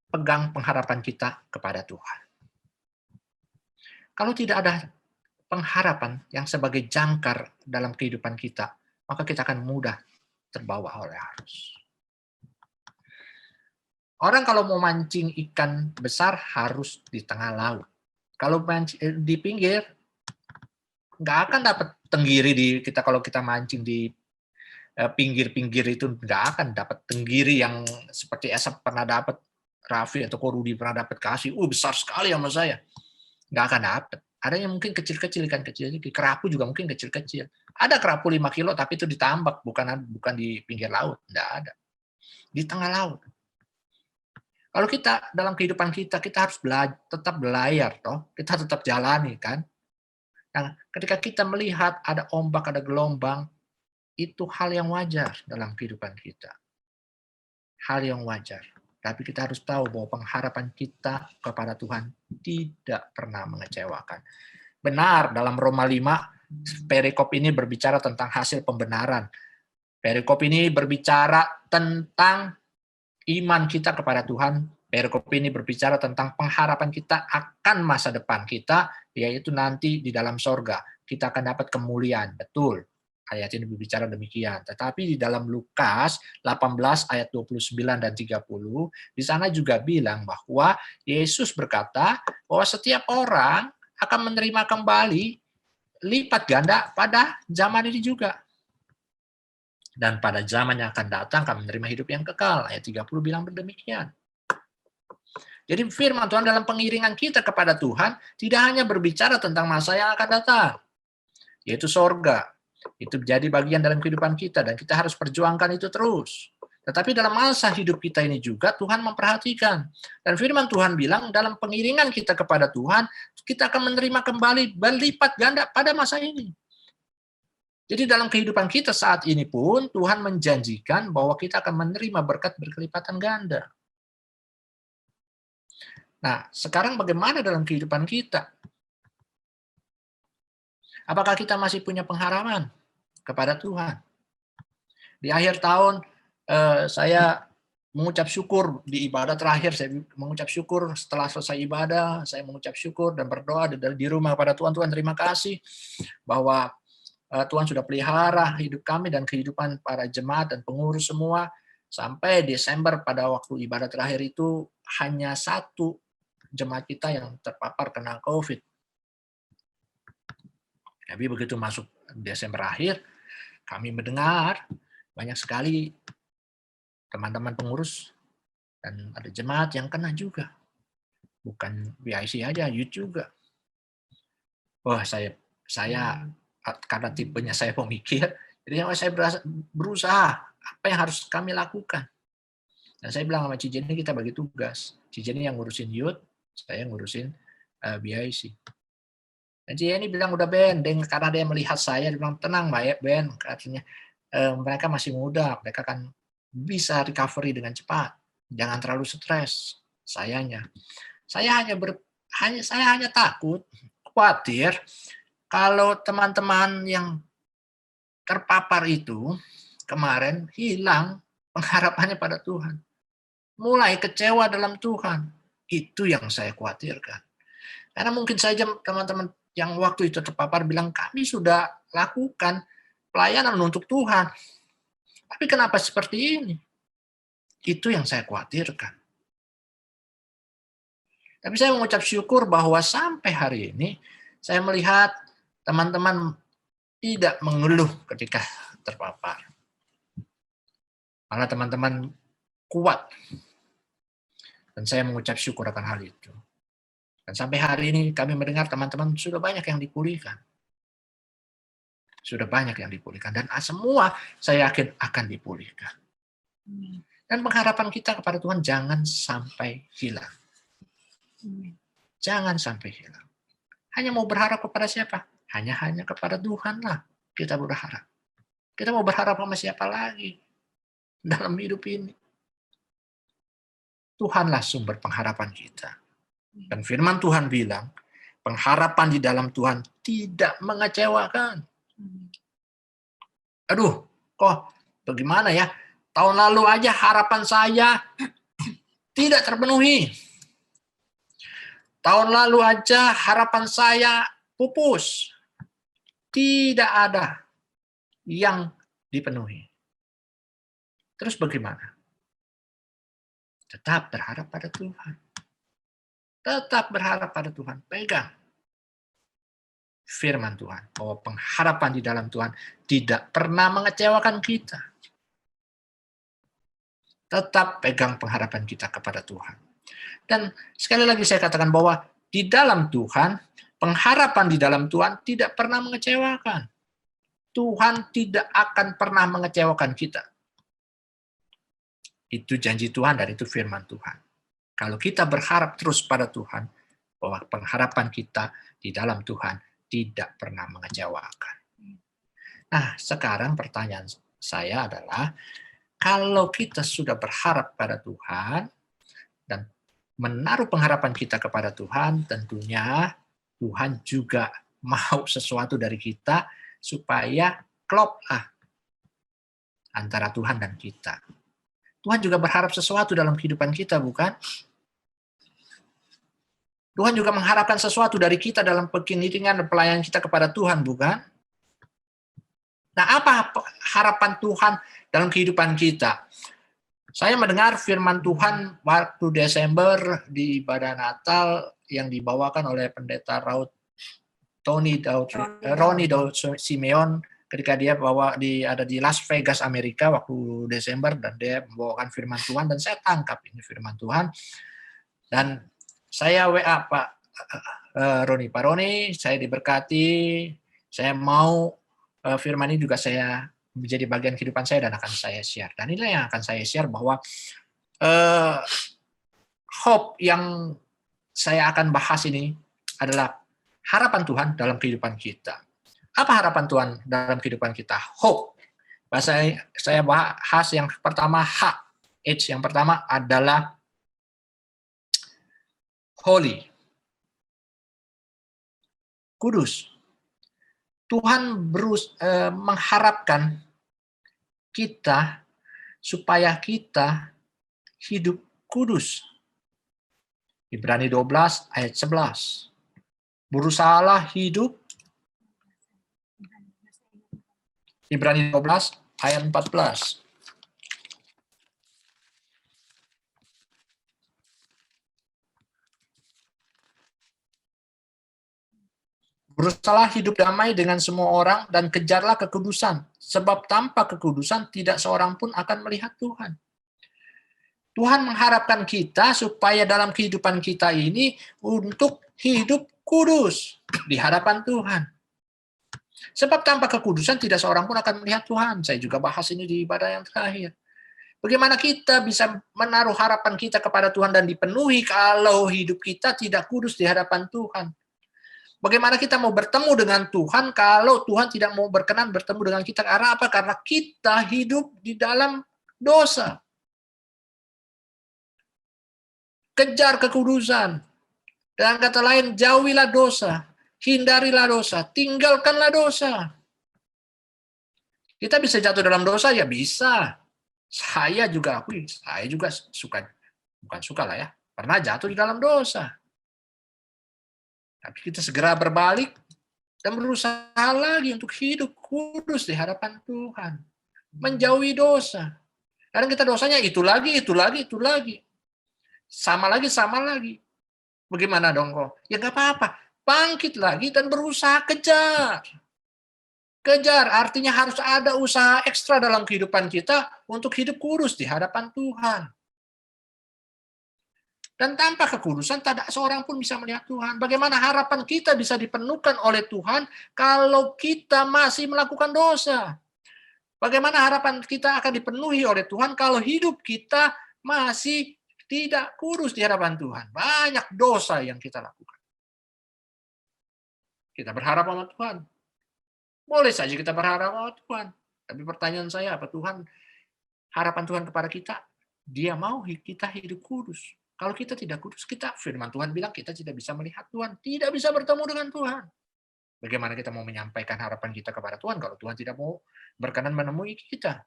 pegang pengharapan kita kepada Tuhan. Kalau tidak ada pengharapan yang sebagai jangkar dalam kehidupan kita, maka kita akan mudah terbawa oleh arus. Orang kalau mau mancing ikan besar harus di tengah laut. Kalau di pinggir, nggak akan dapat tenggiri kalau kita mancing di pinggir-pinggir itu nggak akan dapat tenggiri yang seperti Esap pernah dapat, Raffi atau Korudi pernah dapat kasih, besar sekali sama saya. Nggak akan dapat. Ada yang mungkin kecil-kecil, ikan kecil, kerapu juga mungkin kecil-kecil. Ada kerapu 5 kilo tapi itu ditambak, bukan di pinggir laut, nggak ada. Di tengah laut. Kalau kita dalam kehidupan kita harus tetap berlayar, toh. Kita tetap jalani, kan. Nah, ketika kita melihat ada ombak, ada gelombang, itu hal yang wajar dalam kehidupan kita. Hal yang wajar. Tapi kita harus tahu bahwa pengharapan kita kepada Tuhan tidak pernah mengecewakan. Benar, dalam Roma 5, perikop ini berbicara tentang hasil pembenaran. Perikop ini berbicara tentang iman kita kepada Tuhan. Perikop ini berbicara tentang pengharapan kita akan masa depan kita, yaitu nanti di dalam sorga. Kita akan dapat kemuliaan, betul. Ayat ini berbicara demikian. Tetapi di dalam Lukas 18 ayat 29 dan 30, di sana juga bilang bahwa Yesus berkata bahwa setiap orang akan menerima kembali lipat ganda pada zaman ini juga. Dan pada zaman yang akan datang akan menerima hidup yang kekal. Ayat 30 bilang demikian. Jadi firman Tuhan dalam pengiringan kita kepada Tuhan tidak hanya berbicara tentang masa yang akan datang, yaitu sorga. Itu menjadi bagian dalam kehidupan kita dan kita harus perjuangkan itu terus. Tetapi dalam masa hidup kita ini juga Tuhan memperhatikan. Dan firman Tuhan bilang dalam pengiringan kita kepada Tuhan, kita akan menerima kembali berlipat ganda pada masa ini. Jadi dalam kehidupan kita saat ini pun Tuhan menjanjikan bahwa kita akan menerima berkat berkelipatan ganda. Nah, sekarang bagaimana dalam kehidupan kita? Apakah kita masih punya pengharapan kepada Tuhan? Di akhir tahun, saya mengucap syukur di ibadah terakhir. Saya mengucap syukur setelah selesai ibadah. Saya mengucap syukur dan berdoa di rumah kepada Tuhan. Tuhan, terima kasih bahwa Tuhan sudah pelihara hidup kami dan kehidupan para jemaat dan pengurus semua. Sampai Desember pada waktu ibadah terakhir itu hanya 1 jemaat kita yang terpapar kena COVID. Tapi begitu masuk Desember akhir, kami mendengar banyak sekali teman-teman pengurus dan ada jemaat yang kena juga. Bukan BIC aja, Youth juga. Wah, saya karena tipenya saya pemikir, jadi saya berusaha apa yang harus kami lakukan. Dan saya bilang sama Cijeni, kita bagi tugas. Cijeni yang ngurusin Youth, saya ngurusin BIC. Dan Cijeni bilang, udah Ben, karena dia melihat saya, dia bilang, tenang Ben, katanya mereka masih muda, mereka kan bisa recovery dengan cepat. Jangan terlalu stres. Saya hanya takut, khawatir kalau teman-teman yang terpapar itu kemarin hilang pengharapannya pada Tuhan. Mulai kecewa dalam Tuhan. Itu yang saya khawatirkan. Karena mungkin saja teman-teman yang waktu itu terpapar bilang, kami sudah lakukan pelayanan untuk Tuhan. Tapi kenapa seperti ini? Itu yang saya khawatirkan. Tapi saya mengucap syukur bahwa sampai hari ini saya melihat teman-teman tidak mengeluh ketika terpapar. Malah teman-teman kuat. Dan saya mengucap syukur akan hal itu. Dan sampai hari ini kami mendengar teman-teman sudah banyak yang dipulihkan. Sudah banyak yang dipulihkan. Dan semua saya yakin akan dipulihkan. Dan pengharapan kita kepada Tuhan jangan sampai hilang. Jangan sampai hilang. Hanya mau berharap kepada siapa? Hanya kepada Tuhan lah kita berharap. Kita mau berharap sama siapa lagi dalam hidup ini? Tuhanlah sumber pengharapan kita. Dan firman Tuhan bilang, pengharapan di dalam Tuhan tidak mengecewakan. Aduh, kok bagaimana ya? Tahun lalu aja harapan saya tidak terpenuhi. Tahun lalu aja harapan saya pupus. Tidak ada yang dipenuhi. Terus bagaimana? Tetap berharap pada Tuhan. Tetap berharap pada Tuhan. Pegang firman Tuhan. Bahwa pengharapan di dalam Tuhan tidak pernah mengecewakan kita. Tetap pegang pengharapan kita kepada Tuhan. Dan sekali lagi saya katakan bahwa di dalam Tuhan, pengharapan di dalam Tuhan tidak pernah mengecewakan. Tuhan tidak akan pernah mengecewakan kita. Itu janji Tuhan dan itu firman Tuhan. Kalau kita berharap terus pada Tuhan, bahwa pengharapan kita di dalam Tuhan tidak pernah mengecewakan. Nah, sekarang pertanyaan saya adalah, kalau kita sudah berharap pada Tuhan, dan menaruh pengharapan kita kepada Tuhan, tentunya Tuhan juga mau sesuatu dari kita supaya klop lah antara Tuhan dan kita. Tuhan juga berharap sesuatu dalam kehidupan kita, bukan? Tuhan juga mengharapkan sesuatu dari kita dalam pengiringan dan pelayanan kita kepada Tuhan, bukan? Nah, apa harapan Tuhan dalam kehidupan kita? Saya mendengar firman Tuhan waktu Desember di ibadah Natal yang dibawakan oleh pendeta Ronnie Daud Simeon ketika dia ada di Las Vegas, Amerika waktu Desember, dan dia membawakan firman Tuhan dan saya tangkap ini firman Tuhan dan saya WA Pak Ronnie, Pak Ronnie, saya diberkati, saya mau firman ini juga saya menjadi bagian kehidupan saya dan akan saya share. Dan inilah yang akan saya share bahwa hope yang saya akan bahas ini adalah harapan Tuhan dalam kehidupan kita. Apa harapan Tuhan dalam kehidupan kita? Hope. Bahasa saya bahas yang pertama H. H yang pertama adalah holy. Kudus. Tuhan mengharapkan kita supaya kita hidup kudus. Ibrani 12 ayat 11. Berusahalah hidup. Ibrani 12 ayat 14. Berusahalah hidup damai dengan semua orang dan kejarlah kekudusan, sebab tanpa kekudusan tidak seorang pun akan melihat Tuhan. Tuhan mengharapkan kita supaya dalam kehidupan kita ini untuk hidup kudus di hadapan Tuhan. Sebab tanpa kekudusan tidak seorang pun akan melihat Tuhan. Saya juga bahas ini di ibadah yang terakhir. Bagaimana kita bisa menaruh harapan kita kepada Tuhan dan dipenuhi kalau hidup kita tidak kudus di hadapan Tuhan? Bagaimana kita mau bertemu dengan Tuhan kalau Tuhan tidak mau berkenan bertemu dengan kita? Karena apa? Karena kita hidup di dalam dosa. Kejar kekudusan. Dengan kata lain, jauhilah dosa. Hindarilah dosa. Tinggalkanlah dosa. Kita bisa jatuh dalam dosa? Ya bisa. Saya juga suka. Bukan suka lah ya. Pernah jatuh di dalam dosa. Tapi kita segera berbalik dan berusaha lagi untuk hidup kudus di hadapan Tuhan. Menjauhi dosa. Kadang kita dosanya itu lagi, itu lagi, itu lagi. Sama lagi, sama lagi. Bagaimana dong kok? Ya nggak apa-apa. Bangkit lagi dan berusaha kejar. Kejar, artinya harus ada usaha ekstra dalam kehidupan kita untuk hidup kudus di hadapan Tuhan. Dan tanpa kekudusan, tak ada seorang pun bisa melihat Tuhan. Bagaimana harapan kita bisa dipenuhkan oleh Tuhan kalau kita masih melakukan dosa? Bagaimana harapan kita akan dipenuhi oleh Tuhan kalau hidup kita masih tidak kudus di hadapan Tuhan? Banyak dosa yang kita lakukan. Kita berharap sama Tuhan. Boleh saja kita berharap sama Tuhan. Tapi pertanyaan saya, apa Tuhan, harapan Tuhan kepada kita, Dia mau kita hidup kudus. Kalau kita tidak kudus, kita, firman Tuhan bilang kita tidak bisa melihat Tuhan, tidak bisa bertemu dengan Tuhan. Bagaimana kita mau menyampaikan harapan kita kepada Tuhan kalau Tuhan tidak mau berkenan menemui kita?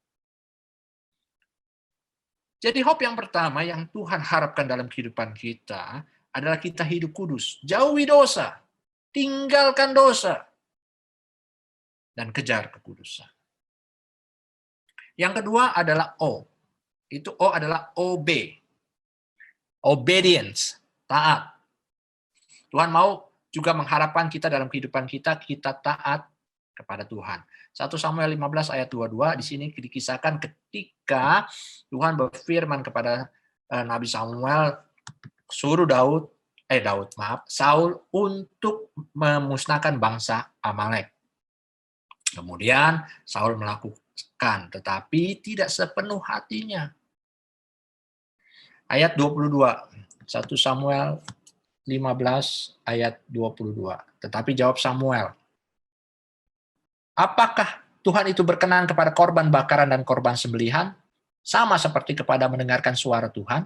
Jadi hope yang pertama yang Tuhan harapkan dalam kehidupan kita adalah kita hidup kudus. Jauhi dosa, tinggalkan dosa, dan kejar kekudusan. Yang kedua adalah O. Itu O adalah obey. Obedience, taat. Tuhan mau juga mengharapkan kita dalam kehidupan kita, kita taat kepada Tuhan. 1 Samuel 15 ayat 22 di sini dikisahkan ketika Tuhan berfirman kepada Nabi Samuel, suruh Saul untuk memusnahkan bangsa Amalek. Kemudian Saul melakukan, tetapi tidak sepenuh hatinya. Ayat 22, 1 Samuel 15 ayat 22. Tetapi jawab Samuel, apakah Tuhan itu berkenan kepada korban bakaran dan korban sembelihan? Sama seperti kepada mendengarkan suara Tuhan?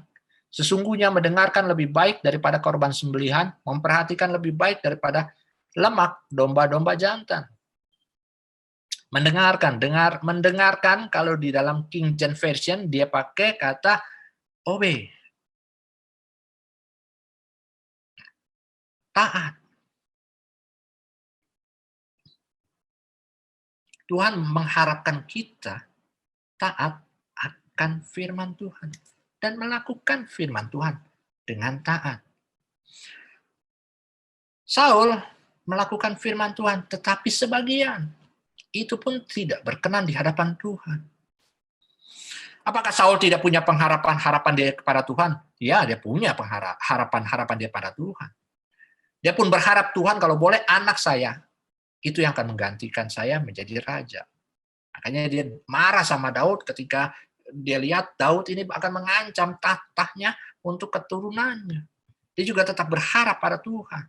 Sesungguhnya mendengarkan lebih baik daripada korban sembelihan, memperhatikan lebih baik daripada lemak domba-domba jantan. Mendengarkan kalau di dalam King James Version dia pakai kata obey. Taat. Tuhan mengharapkan kita taat akan firman Tuhan dan melakukan firman Tuhan dengan taat. Saul melakukan firman Tuhan, tetapi sebagian itu pun tidak berkenan di hadapan Tuhan. Apakah Saul tidak punya pengharapan dia kepada Tuhan? Ya, dia punya harapan dia pada Tuhan. Dia pun berharap Tuhan kalau boleh anak saya itu yang akan menggantikan saya menjadi raja. Makanya dia marah sama Daud ketika dia lihat Daud ini akan mengancam tahtanya untuk keturunannya. Dia juga tetap berharap pada Tuhan.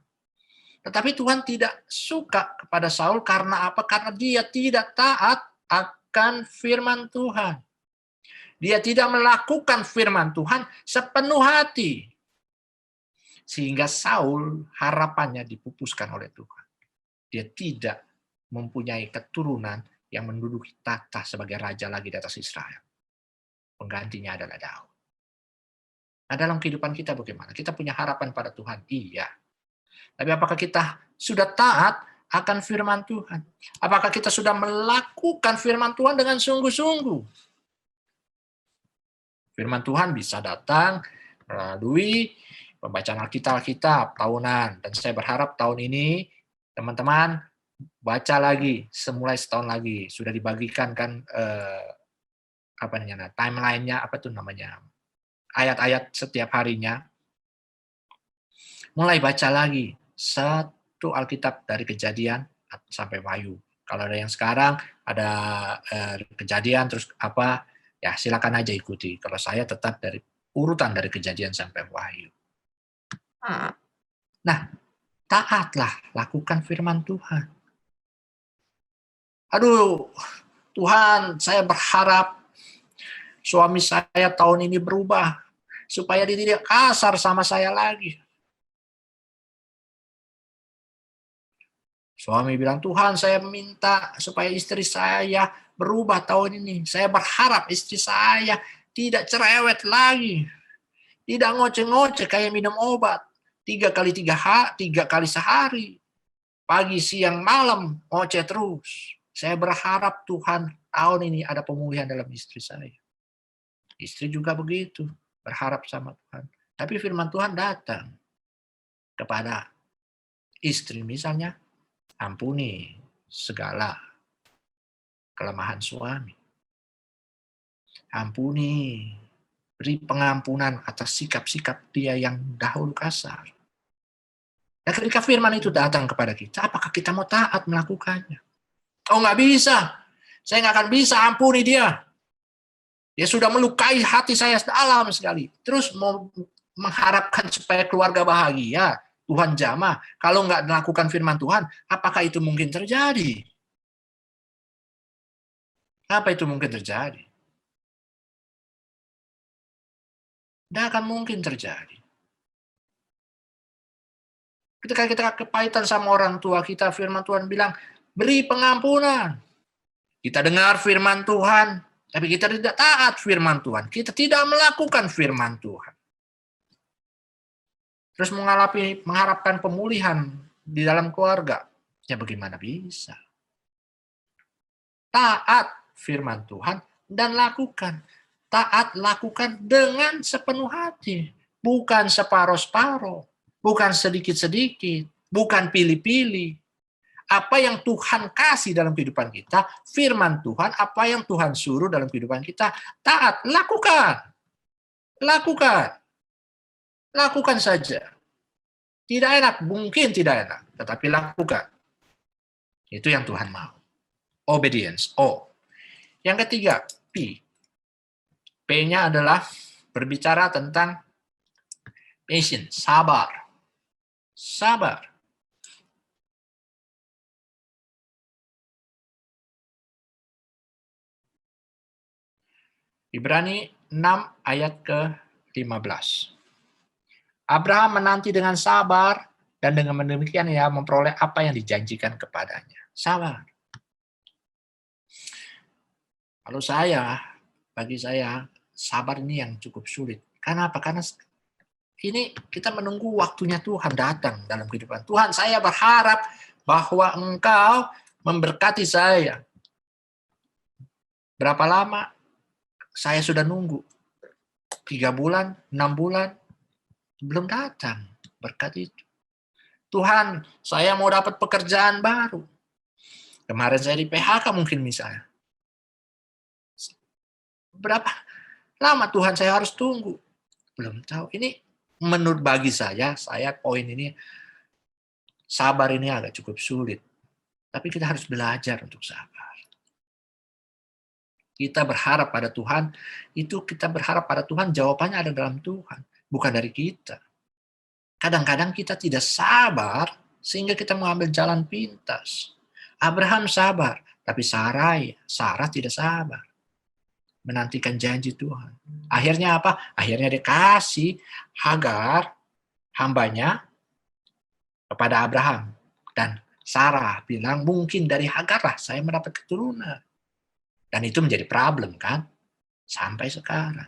Tetapi Tuhan tidak suka kepada Saul karena apa? Karena dia tidak taat akan firman Tuhan. Dia tidak melakukan firman Tuhan sepenuh hati. Sehingga Saul harapannya dipupuskan oleh Tuhan. Dia tidak mempunyai keturunan yang menduduki tahta sebagai raja lagi di atas Israel. Penggantinya adalah Daud. Nah, dalam kehidupan kita bagaimana? Kita punya harapan pada Tuhan? Iya. Tapi apakah kita sudah taat akan firman Tuhan? Apakah kita sudah melakukan firman Tuhan dengan sungguh-sungguh? Firman Tuhan bisa datang melalui pembacaan Alkitab tahunan. Dan saya berharap tahun ini teman-teman baca lagi, semulai setahun lagi. Sudah dibagikan kan timeline-nya, ayat-ayat setiap harinya. Mulai baca lagi satu Alkitab dari Kejadian sampai Wahyu. Kalau ada yang sekarang ada Kejadian terus ya silakan aja ikuti. Kalau saya tetap dari urutan dari Kejadian sampai Wahyu. Nah, taatlah, lakukan firman Tuhan. Aduh, Tuhan, saya berharap suami saya tahun ini berubah supaya dia tidak kasar sama saya lagi. Suami bilang, Tuhan, saya minta supaya istri saya berubah tahun ini. Saya berharap istri saya tidak cerewet lagi. Tidak ngoceh-ngoceh kayak minum obat. 3 kali sehari. Pagi, siang, malam, ngoceh terus. Saya berharap Tuhan tahun ini ada pemulihan dalam istri saya. Istri juga begitu, berharap sama Tuhan. Tapi firman Tuhan datang kepada istri misalnya, ampuni segala kelemahan suami. Ampuni, beri pengampunan atas sikap-sikap dia yang dahulu kasar. Dan ketika firman itu datang kepada kita, apakah kita mau taat melakukannya? Oh, nggak bisa. Saya nggak akan bisa ampuni dia. Dia sudah melukai hati saya dalam sekali. Terus mau mengharapkan supaya keluarga bahagia, Tuhan jamah. Kalau nggak melakukan firman Tuhan, apakah itu mungkin terjadi? Apa itu mungkin terjadi? Tidak akan mungkin terjadi. Ketika kita kepahitan sama orang tua kita, firman Tuhan bilang, beri pengampunan. Kita dengar firman Tuhan, tapi kita tidak taat firman Tuhan. Kita tidak melakukan firman Tuhan. Terus mengharapkan pemulihan di dalam keluarga. Ya bagaimana bisa? Taat firman Tuhan dan lakukan. Taat lakukan dengan sepenuh hati. Bukan separuh-separuh. Bukan sedikit-sedikit. Bukan pilih-pilih. Apa yang Tuhan kasih dalam kehidupan kita, firman Tuhan, apa yang Tuhan suruh dalam kehidupan kita, taat, lakukan. Lakukan. Lakukan saja. Tidak enak, mungkin tidak enak, tetapi lakukan. Itu yang Tuhan mau. Obedience, O. Yang ketiga, P. P-nya adalah berbicara tentang patience, sabar. Sabar. Ibrani 6 ayat ke-15. Abraham menanti dengan sabar dan dengan demikian ia memperoleh apa yang dijanjikan kepadanya. Sabar. Kalau bagi saya, sabar ini yang cukup sulit. Karena apa? Karena ini kita menunggu waktunya Tuhan datang dalam kehidupan. Tuhan, saya berharap bahwa Engkau memberkati saya. Berapa lama saya sudah nunggu? 3 bulan, 6 bulan, belum datang berkat itu. Tuhan, saya mau dapat pekerjaan baru. Kemarin saya di PHK mungkin misalnya. Berapa lama Tuhan saya harus tunggu? Belum tahu. Ini menurut bagi saya poin ini, sabar ini agak cukup sulit. Tapi kita harus belajar untuk sabar. Kita berharap pada Tuhan, kita berharap pada Tuhan, jawabannya ada dalam Tuhan, bukan dari kita. Kadang-kadang kita tidak sabar, sehingga kita mengambil jalan pintas. Abraham sabar, tapi Sarah tidak sabar. Menantikan janji Tuhan. Akhirnya apa? Akhirnya dikasih Hagar, hambanya, kepada Abraham. Dan Sarah bilang, mungkin dari Hagar lah saya mendapat keturunan. Dan itu menjadi problem kan? Sampai sekarang.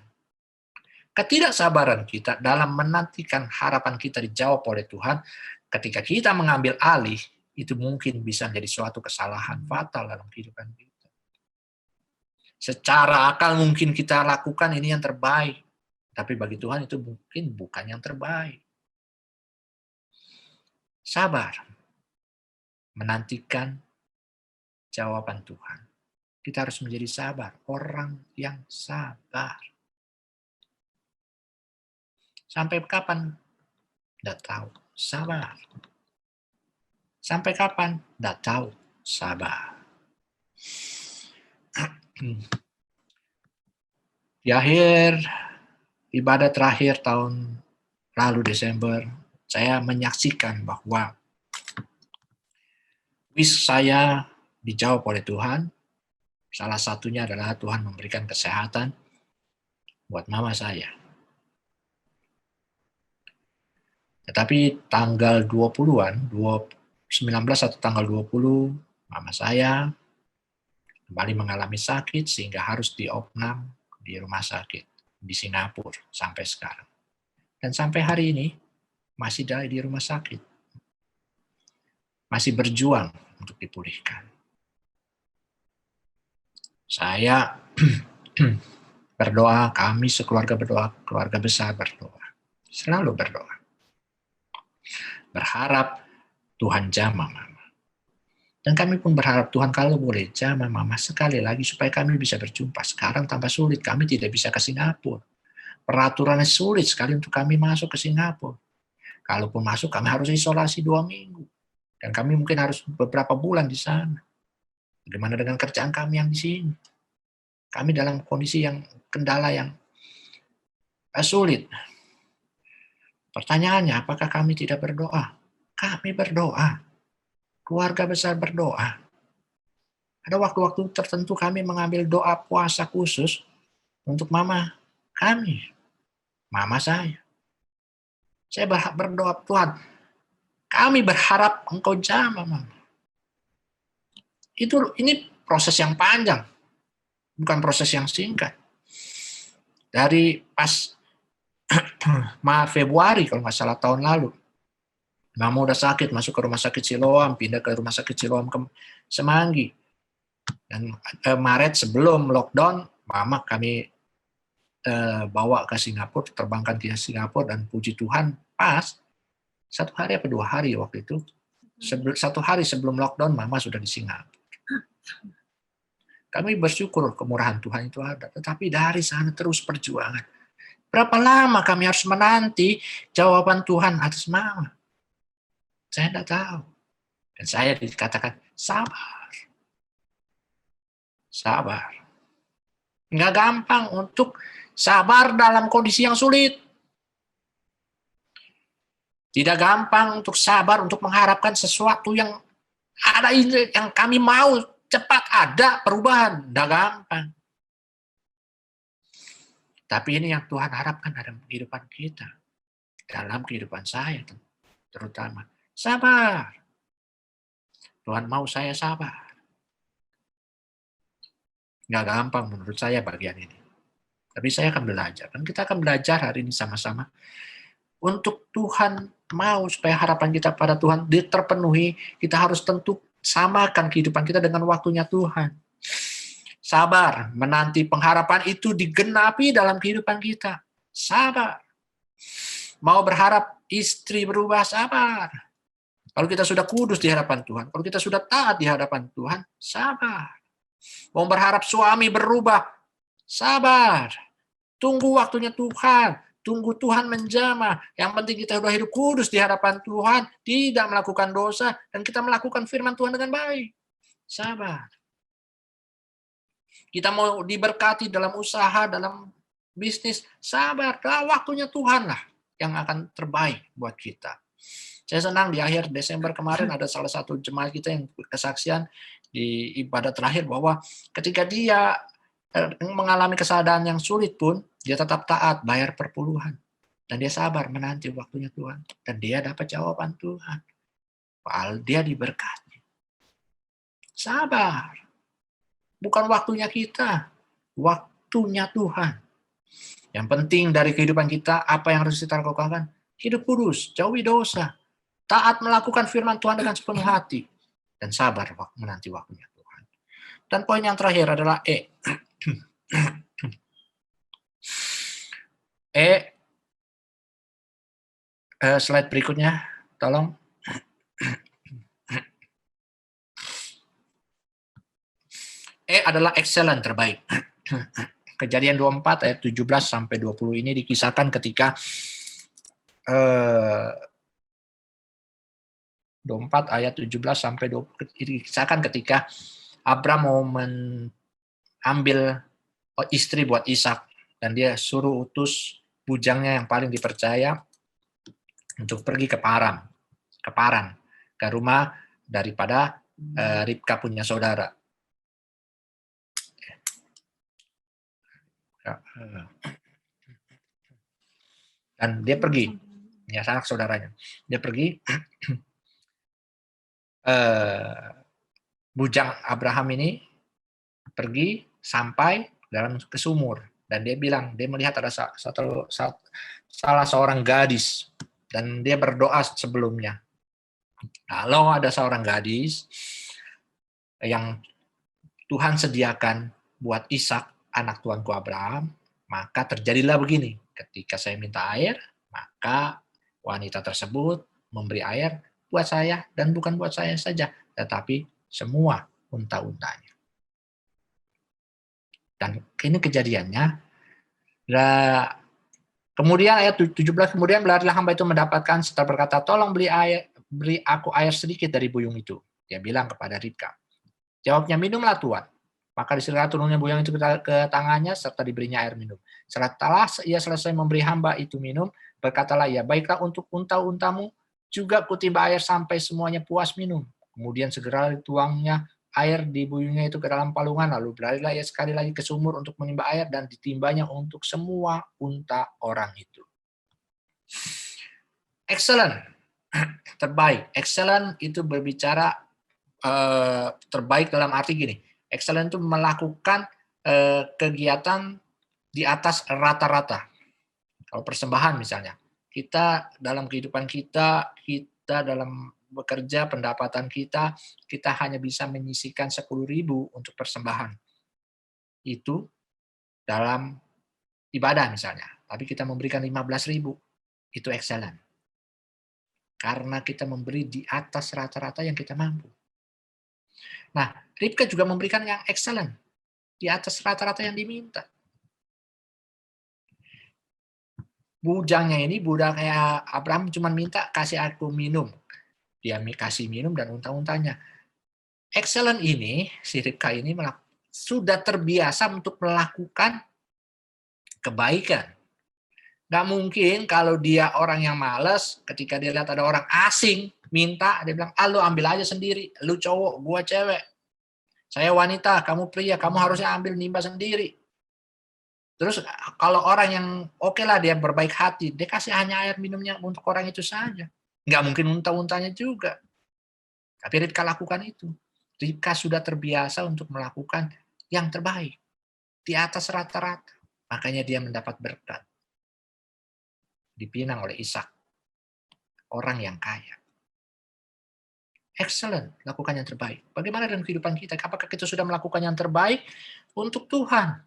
Ketidaksabaran kita dalam menantikan harapan kita dijawab oleh Tuhan, ketika kita mengambil alih, itu mungkin bisa menjadi suatu kesalahan fatal dalam kehidupan kita. Secara akal mungkin kita lakukan ini yang terbaik, tapi bagi Tuhan itu mungkin bukan yang terbaik. Sabar, menantikan jawaban Tuhan. Kita harus menjadi sabar, orang yang sabar. Sampai kapan? Tidak tahu. Sabar. Sampai kapan? Tidak tahu. Sabar. Di akhir ibadah terakhir tahun lalu Desember, saya menyaksikan bahwa wish saya dijawab oleh Tuhan. Salah satunya adalah Tuhan memberikan kesehatan buat mama saya. Tetapi tanggal 20-an, 19 atau tanggal 20, mama saya kembali mengalami sakit sehingga harus diopnam di rumah sakit di Singapura sampai sekarang. Dan sampai hari ini masih di rumah sakit. Masih berjuang untuk dipulihkan. Saya berdoa, kami sekeluarga berdoa, keluarga besar berdoa. Selalu berdoa. Berharap Tuhan jamah Mama. Dan kami pun berharap Tuhan kalau boleh jamah Mama sekali lagi supaya kami bisa berjumpa. Sekarang tambah sulit, kami tidak bisa ke Singapura. Peraturannya sulit sekali untuk kami masuk ke Singapura. Kalaupun masuk, kami harus isolasi 2 minggu. Dan kami mungkin harus beberapa bulan di sana. Bagaimana dengan kerjaan kami yang di sini? Kami dalam kondisi yang kendala yang sulit. Pertanyaannya, apakah kami tidak berdoa? Kami berdoa. Keluarga besar berdoa. Ada waktu-waktu tertentu kami mengambil doa puasa khusus untuk mama kami. Mama saya. Saya berdoa, Tuhan, kami berharap Engkau jamah, Mama. Ini proses yang panjang. Bukan proses yang singkat. Dari pas Februari kalau nggak salah tahun lalu, Mama udah sakit, masuk ke rumah sakit Siloam, pindah ke rumah sakit Siloam ke Semanggi. Dan Maret sebelum lockdown, Mama kami bawa ke Singapura, terbangkan ke Singapura, dan puji Tuhan pas 1 hari apa 2 hari waktu itu, 1 hari sebelum lockdown, Mama sudah di Singapura. Kami bersyukur kemurahan Tuhan itu ada, tetapi dari sana terus perjuangan. Berapa lama kami harus menanti jawaban Tuhan atas Mama? Saya tidak tahu. Dan saya dikatakan, sabar. Sabar. Nggak gampang untuk sabar dalam kondisi yang sulit. Tidak gampang untuk sabar untuk mengharapkan sesuatu yang ada, yang kami mau cepat ada perubahan. Tidak gampang. Tapi ini yang Tuhan harapkan dalam kehidupan kita. Dalam kehidupan saya terutama. Sabar. Tuhan mau saya sabar. Nggak gampang menurut saya bagian ini. Tapi saya akan belajar. Dan kita akan belajar hari ini sama-sama. Untuk Tuhan mau supaya harapan kita pada Tuhan terpenuhi, kita harus tentu samakan kehidupan kita dengan waktunya Tuhan. Sabar, menanti pengharapan itu digenapi dalam kehidupan kita. Sabar. Mau berharap istri berubah, sabar. Kalau kita sudah kudus di hadapan Tuhan, kalau kita sudah taat di hadapan Tuhan, sabar. Mau berharap suami berubah, sabar. Tunggu waktunya Tuhan. Tunggu Tuhan menjamah. Yang penting kita sudah hidup kudus di hadapan Tuhan, tidak melakukan dosa, dan kita melakukan firman Tuhan dengan baik. Sabar. Kita mau diberkati dalam usaha, dalam bisnis, sabar. Waktunya Tuhan lah yang akan terbaik buat kita. Saya senang di akhir Desember kemarin ada salah satu jemaat kita yang kesaksian di ibadah terakhir bahwa ketika dia mengalami kesadaran yang sulit pun, dia tetap taat, bayar perpuluhan. Dan dia sabar menanti waktunya Tuhan. Dan dia dapat jawaban Tuhan. Padahal dia diberkati. Sabar. Bukan waktunya kita. Waktunya Tuhan. Yang penting dari kehidupan kita, apa yang harus kita lakukan? Hidup kudus, jauhi dosa. Taat melakukan firman Tuhan dengan sepenuh hati. Dan sabar menanti waktunya Tuhan. Dan poin yang terakhir adalah slide berikutnya, tolong. Adalah excellent, terbaik. Kejadian 24 ayat 17 sampai 20 ini dikisahkan ketika 24 ayat 17 sampai 20 dikisahkan ketika Abraham mau mengambil istri buat Ishak, dan dia suruh utus bujangnya yang paling dipercaya untuk pergi ke Paran, ke rumah daripada Ribka punya saudara. Dan dia pergi, ya sanak saudaranya. Dia pergi. Bujang Abraham ini pergi sampai dalam ke sumur, dan dia bilang dia melihat ada salah seorang gadis, dan dia berdoa sebelumnya. Kalau ada seorang gadis yang Tuhan sediakan buat Ishak, anak tuanku Abraham, Maka terjadilah begini, ketika saya minta air, maka wanita tersebut memberi air buat saya, dan bukan buat saya saja, tetapi semua unta-untanya. Dan ini kejadiannya, kemudian ayat 17, kemudian belarilah hamba itu mendapatkan serta berkata, tolong beri aku air sedikit dari buyung itu. Dia bilang kepada Ribka. Jawabnya, minumlah Tuan. Maka disegera turunnya buyung itu ke tangannya serta diberinya air minum. Setelah ia selesai memberi hamba itu minum, berkatalah ia, baiklah untuk unta-untamu, juga kutimba air sampai semuanya puas minum. Kemudian segera dituangnya air di buyungnya itu ke dalam palungan, lalu berlarilah ia sekali lagi ke sumur untuk menimba air dan ditimbanya untuk semua unta orang itu. Excellent, terbaik. Excellent itu berbicara terbaik dalam arti gini. Excellent itu melakukan kegiatan di atas rata-rata. Kalau persembahan misalnya, kita dalam kehidupan kita dalam bekerja, pendapatan kita hanya bisa menyisihkan 10.000 untuk persembahan. Itu dalam ibadah misalnya, tapi kita memberikan 15.000, itu excellent. Karena kita memberi di atas rata-rata yang kita mampu. Nah, Ribka juga memberikan yang excellent, di atas rata-rata yang diminta. Bujangnya ini, budaknya Abraham cuma minta, kasih aku minum. Dia kasih minum dan unta-untanya. Excellent ini, si Ribka ini sudah terbiasa untuk melakukan kebaikan. Nggak mungkin kalau dia orang yang malas, ketika dia lihat ada orang asing minta, dia bilang, lu ambil aja sendiri, lu cowok, gua cewek. Saya wanita, kamu pria, kamu harusnya ambil nimba sendiri. Terus kalau orang yang oke lah dia berbaik hati, dia kasih hanya air minumnya untuk orang itu saja. Nggak mungkin unta-untanya juga. Tapi Ribka lakukan itu. Ribka sudah terbiasa untuk melakukan yang terbaik. Di atas rata-rata. Makanya dia mendapat berkat. Dipinang oleh Ishak. Orang yang kaya. Excellent, lakukan yang terbaik. Bagaimana dengan kehidupan kita? Apakah kita sudah melakukan yang terbaik untuk Tuhan?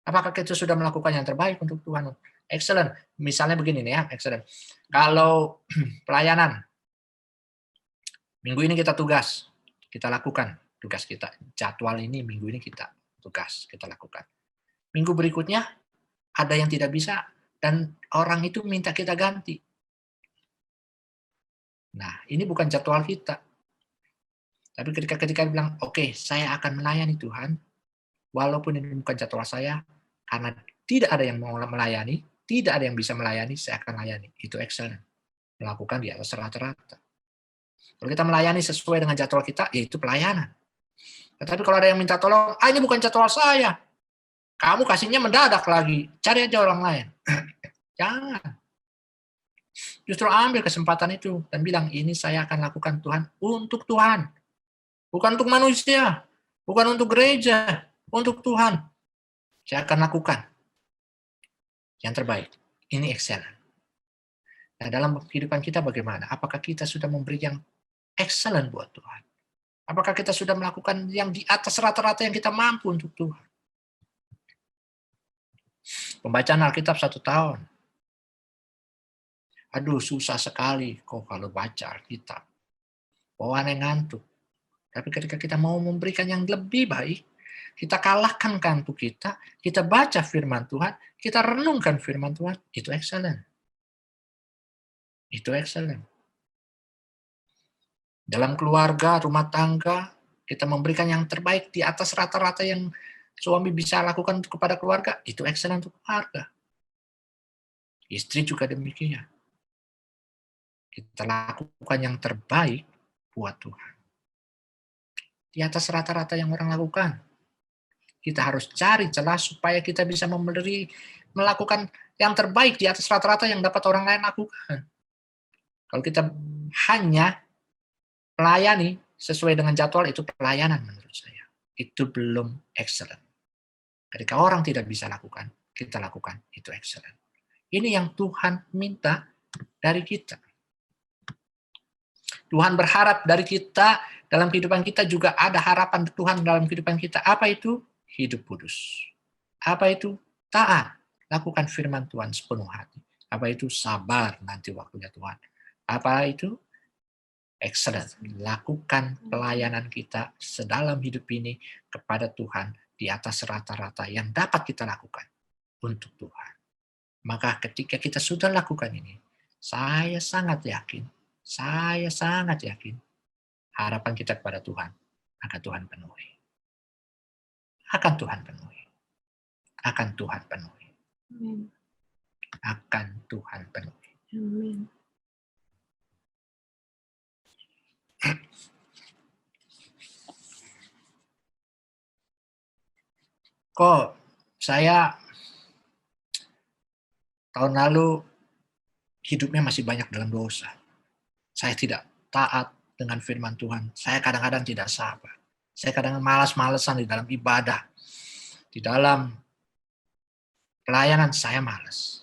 Apakah kita sudah melakukan yang terbaik untuk Tuhan? Excellent. Misalnya begini nih ya, excellent. Kalau pelayanan, minggu ini kita tugas, kita lakukan tugas kita. Jadwal ini minggu ini kita tugas, kita lakukan. Minggu berikutnya ada yang tidak bisa dan orang itu minta kita ganti. Nah, ini bukan jadwal kita. Tapi ketika bilang, oke, saya akan melayani Tuhan, walaupun ini bukan jadwal saya, karena tidak ada yang mau melayani, tidak ada yang bisa melayani, saya akan layani. Itu excellent. Melakukan di atas rata-rata. Kalau kita melayani sesuai dengan jadwal kita, ya itu pelayanan. Tetapi kalau ada yang minta tolong, ini bukan jadwal saya. Kamu kasihnya mendadak lagi. Cari aja orang lain. Jangan. Justru ambil kesempatan itu dan bilang, ini saya akan lakukan Tuhan untuk Tuhan. Bukan untuk manusia. Bukan untuk gereja. Untuk Tuhan. Saya akan lakukan yang terbaik. Ini excellent. Nah, dalam kehidupan kita bagaimana? Apakah kita sudah memberi yang excellent buat Tuhan? Apakah kita sudah melakukan yang di atas rata-rata yang kita mampu untuk Tuhan? Pembacaan Alkitab 1 tahun. Aduh, susah sekali kok kalau baca Alkitab. Bawaannya ngantuk. Tapi ketika kita mau memberikan yang lebih baik, kita kalahkan kantuk kita baca firman Tuhan, kita renungkan firman Tuhan, itu excellent. Itu excellent. Dalam keluarga, rumah tangga, kita memberikan yang terbaik di atas rata-rata yang suami bisa lakukan kepada keluarga, itu excellent untuk keluarga. Istri juga demikian. Kita lakukan yang terbaik buat Tuhan. Di atas rata-rata yang orang lakukan. Kita harus cari celah supaya kita bisa melakukan yang terbaik di atas rata-rata yang dapat orang lain lakukan. Kalau kita hanya melayani sesuai dengan jadwal, itu pelayanan menurut saya. Itu belum excellent. Ketika orang tidak bisa lakukan, kita lakukan, itu excellent. Ini yang Tuhan minta dari kita. Tuhan berharap dari kita, dalam kehidupan kita juga ada harapan Tuhan dalam kehidupan kita. Apa itu? Hidup kudus. Apa itu? taat, lakukan firman Tuhan sepenuh hati. Apa itu? Sabar nanti waktunya Tuhan. Apa itu? Excellence. Lakukan pelayanan kita sedalam hidup ini kepada Tuhan di atas rata-rata yang dapat kita lakukan untuk Tuhan. Maka ketika kita sudah lakukan ini, saya sangat yakin harapan kita kepada Tuhan akan Tuhan penuhi. Akan Tuhan penuhi. Akan Tuhan penuhi. Amin. Akan Tuhan penuhi. Amin. Kok saya tahun lalu hidupnya masih banyak dalam dosa. Saya tidak taat dengan firman Tuhan. Saya kadang-kadang tidak sabar. Saya kadang malas-malesan di dalam ibadah. Di dalam pelayanan saya malas.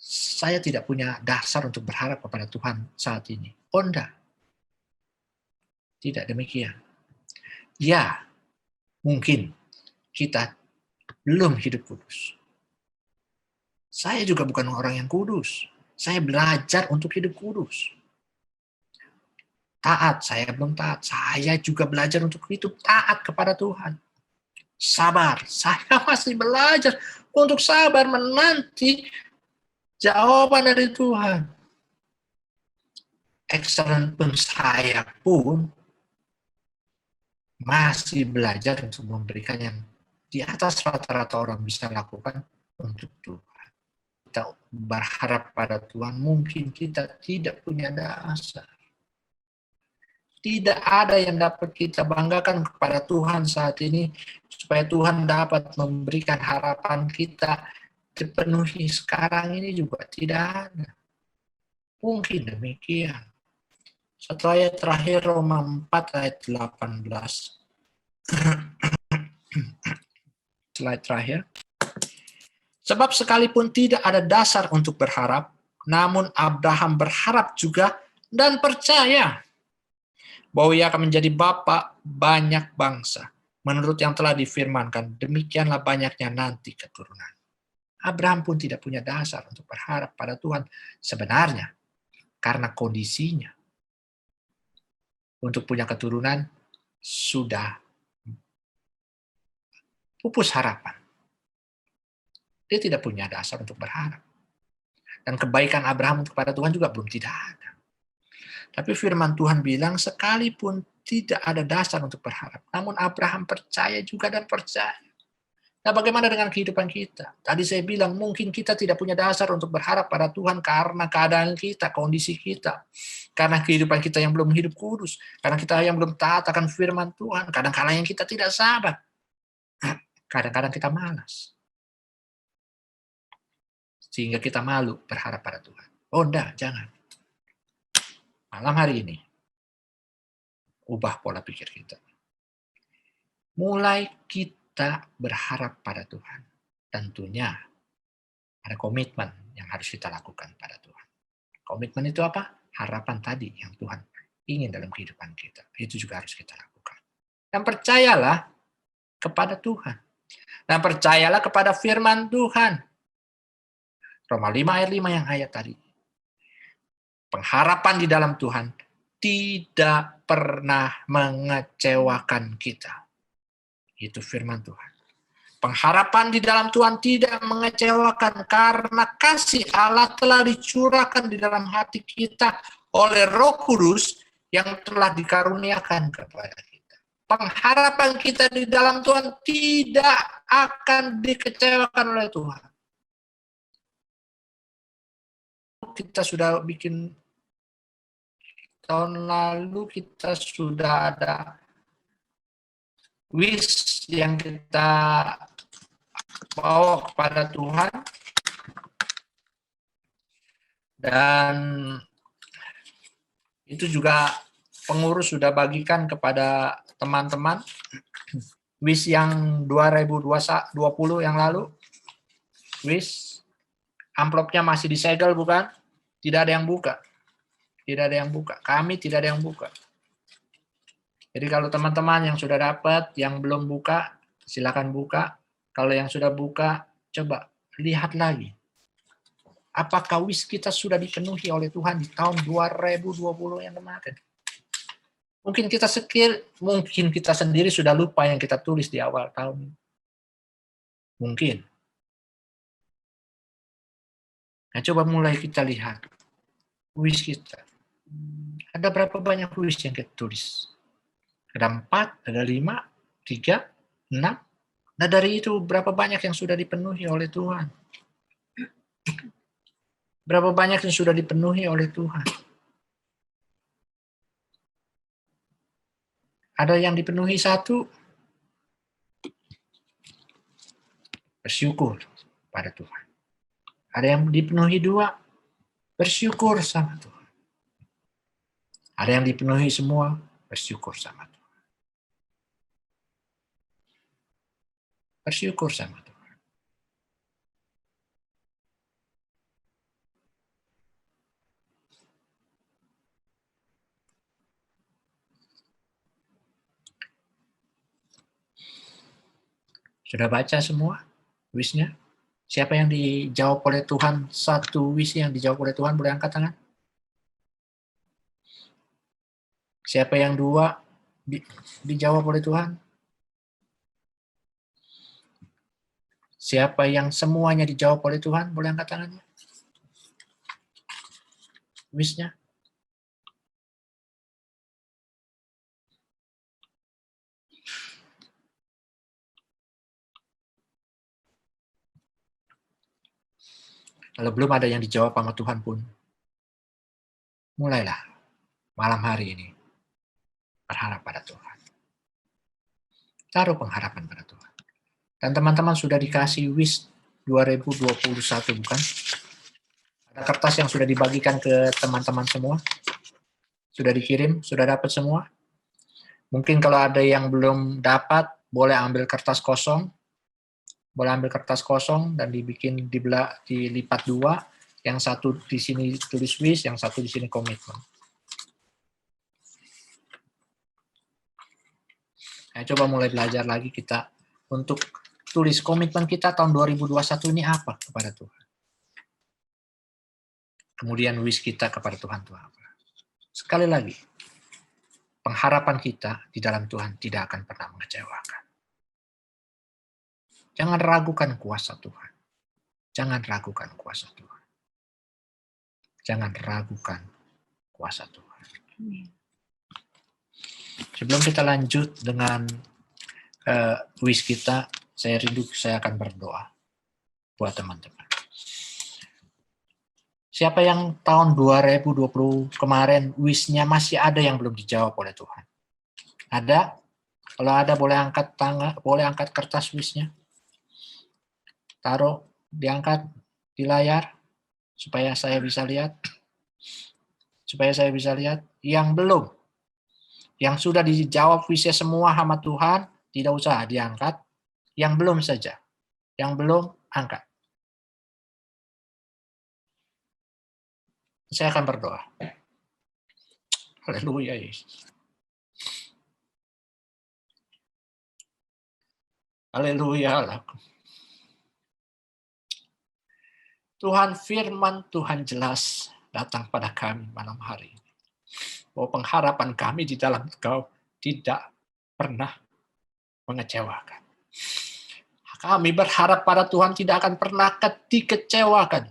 Saya tidak punya dasar untuk berharap kepada Tuhan saat ini. Oh enggak. Tidak demikian. Ya, mungkin kita belum hidup kudus. Saya juga bukan orang yang kudus. Saya belajar untuk hidup kudus. Taat, saya belum taat. Saya juga belajar untuk hidup taat kepada Tuhan. Sabar, saya masih belajar untuk sabar menanti jawaban dari Tuhan. Excellent pun saya pun masih belajar untuk memberikan yang di atas rata-rata orang bisa lakukan untuk Tuhan. Kita berharap pada Tuhan, mungkin kita tidak punya dasar. Tidak ada yang dapat kita banggakan kepada Tuhan saat ini, supaya Tuhan dapat memberikan harapan kita dipenuhi sekarang ini juga tidak ada. Mungkin demikian. Satu ayat terakhir, Roma 4 ayat 18. Slide terakhir. Sebab sekalipun tidak ada dasar untuk berharap, namun Abraham berharap juga dan percaya bahwa ia akan menjadi bapa banyak bangsa. Menurut yang telah difirmankan, demikianlah banyaknya nanti keturunan. Abraham pun tidak punya dasar untuk berharap pada Tuhan sebenarnya, karena kondisinya untuk punya keturunan sudah pupus harapan. Dia tidak punya dasar untuk berharap. Dan kebaikan Abraham kepada Tuhan juga belum tidak ada. Tapi firman Tuhan bilang, sekalipun tidak ada dasar untuk berharap, namun Abraham percaya juga dan percaya. Nah, bagaimana dengan kehidupan kita? Tadi saya bilang, mungkin kita tidak punya dasar untuk berharap pada Tuhan karena keadaan kita, kondisi kita. Karena kehidupan kita yang belum hidup kudus. Karena kita yang belum taat akan firman Tuhan. Kadang-kadang yang kita tidak sabar. Kadang-kadang kita malas. Sehingga kita malu berharap pada Tuhan. Oh enggak, jangan. Malam hari ini, ubah pola pikir kita. Mulai kita berharap pada Tuhan. Tentunya ada komitmen yang harus kita lakukan pada Tuhan. Komitmen itu apa? Harapan tadi yang Tuhan ingin dalam kehidupan kita. Itu juga harus kita lakukan. Dan percayalah kepada Tuhan. Dan percayalah kepada firman Tuhan. Roma 5 ayat 5 yang ayat tadi. Pengharapan di dalam Tuhan tidak pernah mengecewakan kita. Itu firman Tuhan. Pengharapan di dalam Tuhan tidak mengecewakan karena kasih Allah telah dicurahkan di dalam hati kita oleh Roh Kudus yang telah dikaruniakan kepada kita. Pengharapan kita di dalam Tuhan tidak akan dikecewakan oleh Tuhan. Kita sudah bikin tahun lalu kita sudah ada wish yang kita bawa kepada Tuhan dan itu juga pengurus sudah bagikan kepada teman-teman wish yang 2020 yang lalu. Wish amplopnya masih disegel bukan? Tidak ada yang buka. Tidak ada yang buka. Kami tidak ada yang buka. Jadi kalau teman-teman yang sudah dapat, yang belum buka, silakan buka. Kalau yang sudah buka, Coba lihat lagi. Apakah wish kita sudah dipenuhi oleh Tuhan di tahun 2020 yang kemarin? Mungkin kita sendiri sudah lupa yang kita tulis di awal tahun. Mungkin. Nah, coba mulai kita lihat wish kita. Ada berapa banyak wish yang kita tulis? Ada 4, ada 5, 3, 6. Nah, dari itu berapa banyak yang sudah dipenuhi oleh Tuhan? Berapa banyak yang sudah dipenuhi oleh Tuhan? Ada yang dipenuhi 1, bersyukur pada Tuhan. Ada yang dipenuhi 2, bersyukur sama Tuhan. Ada yang dipenuhi semua, bersyukur sama Tuhan. Bersyukur sama Tuhan. Sudah baca semua wish-nya? Siapa yang dijawab oleh Tuhan? 1 wish yang dijawab oleh Tuhan, boleh angkat tangan. Siapa yang 2 dijawab oleh Tuhan? Siapa yang semuanya dijawab oleh Tuhan, boleh angkat tangannya. Wish-nya. Kalau belum ada yang dijawab sama Tuhan pun, mulailah malam hari ini berharap pada Tuhan. Taruh pengharapan pada Tuhan. Dan teman-teman sudah dikasih wish 2021, bukan? Ada kertas yang sudah dibagikan ke teman-teman semua? Sudah dikirim? Sudah dapat semua? Mungkin kalau ada yang belum dapat, boleh ambil kertas kosong. Boleh ambil kertas kosong dan dilipat 2. Yang satu di sini tulis wish, yang satu di sini komitmen. Nah, coba mulai belajar lagi kita untuk tulis komitmen kita tahun 2021 ini apa kepada Tuhan. Kemudian wish kita kepada Tuhan itu apa. Sekali lagi, pengharapan kita di dalam Tuhan tidak akan pernah mengecewakan. Jangan ragukan kuasa Tuhan. Jangan ragukan kuasa Tuhan. Jangan ragukan kuasa Tuhan. Sebelum kita lanjut dengan wish kita, saya akan berdoa buat teman-teman. Siapa yang tahun 2020 kemarin wish-nya masih ada yang belum dijawab oleh Tuhan? Ada? Kalau ada boleh angkat tangan, boleh angkat kertas wish-nya. Taruh, diangkat di layar supaya saya bisa lihat. Supaya saya bisa lihat. Yang belum, yang sudah dijawab wish-nya semua sama Tuhan, tidak usah diangkat. Yang belum saja. Yang belum, angkat. Saya akan berdoa. Haleluya, Yesus. Haleluya, Allah. Tuhan, firman Tuhan jelas datang pada kami malam hari ini. Bahwa pengharapan kami di dalam Engkau tidak pernah mengecewakan. Kami berharap pada Tuhan tidak akan pernah dikecewakan.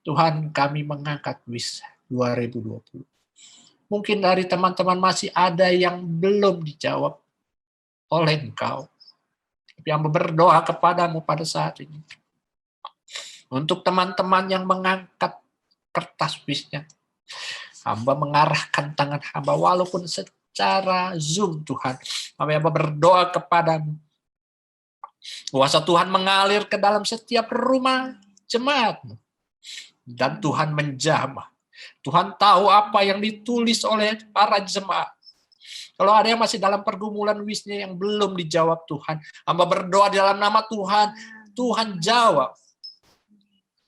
Tuhan, kami mengangkat wish 2020. Mungkin dari teman-teman masih ada yang belum dijawab oleh Engkau. Yang berdoa kepadamu pada saat ini. Untuk teman-teman yang mengangkat kertas wish-nya, hamba mengarahkan tangan hamba walaupun secara Zoom, Tuhan. Hamba berdoa kepadamu. Kuasa Tuhan mengalir ke dalam setiap rumah jemaat-Mu. Dan Tuhan menjamah. Tuhan tahu apa yang ditulis oleh para jemaat. Kalau ada yang masih dalam pergumulan wish-nya yang belum dijawab Tuhan, hamba berdoa di dalam nama Tuhan, Tuhan jawab.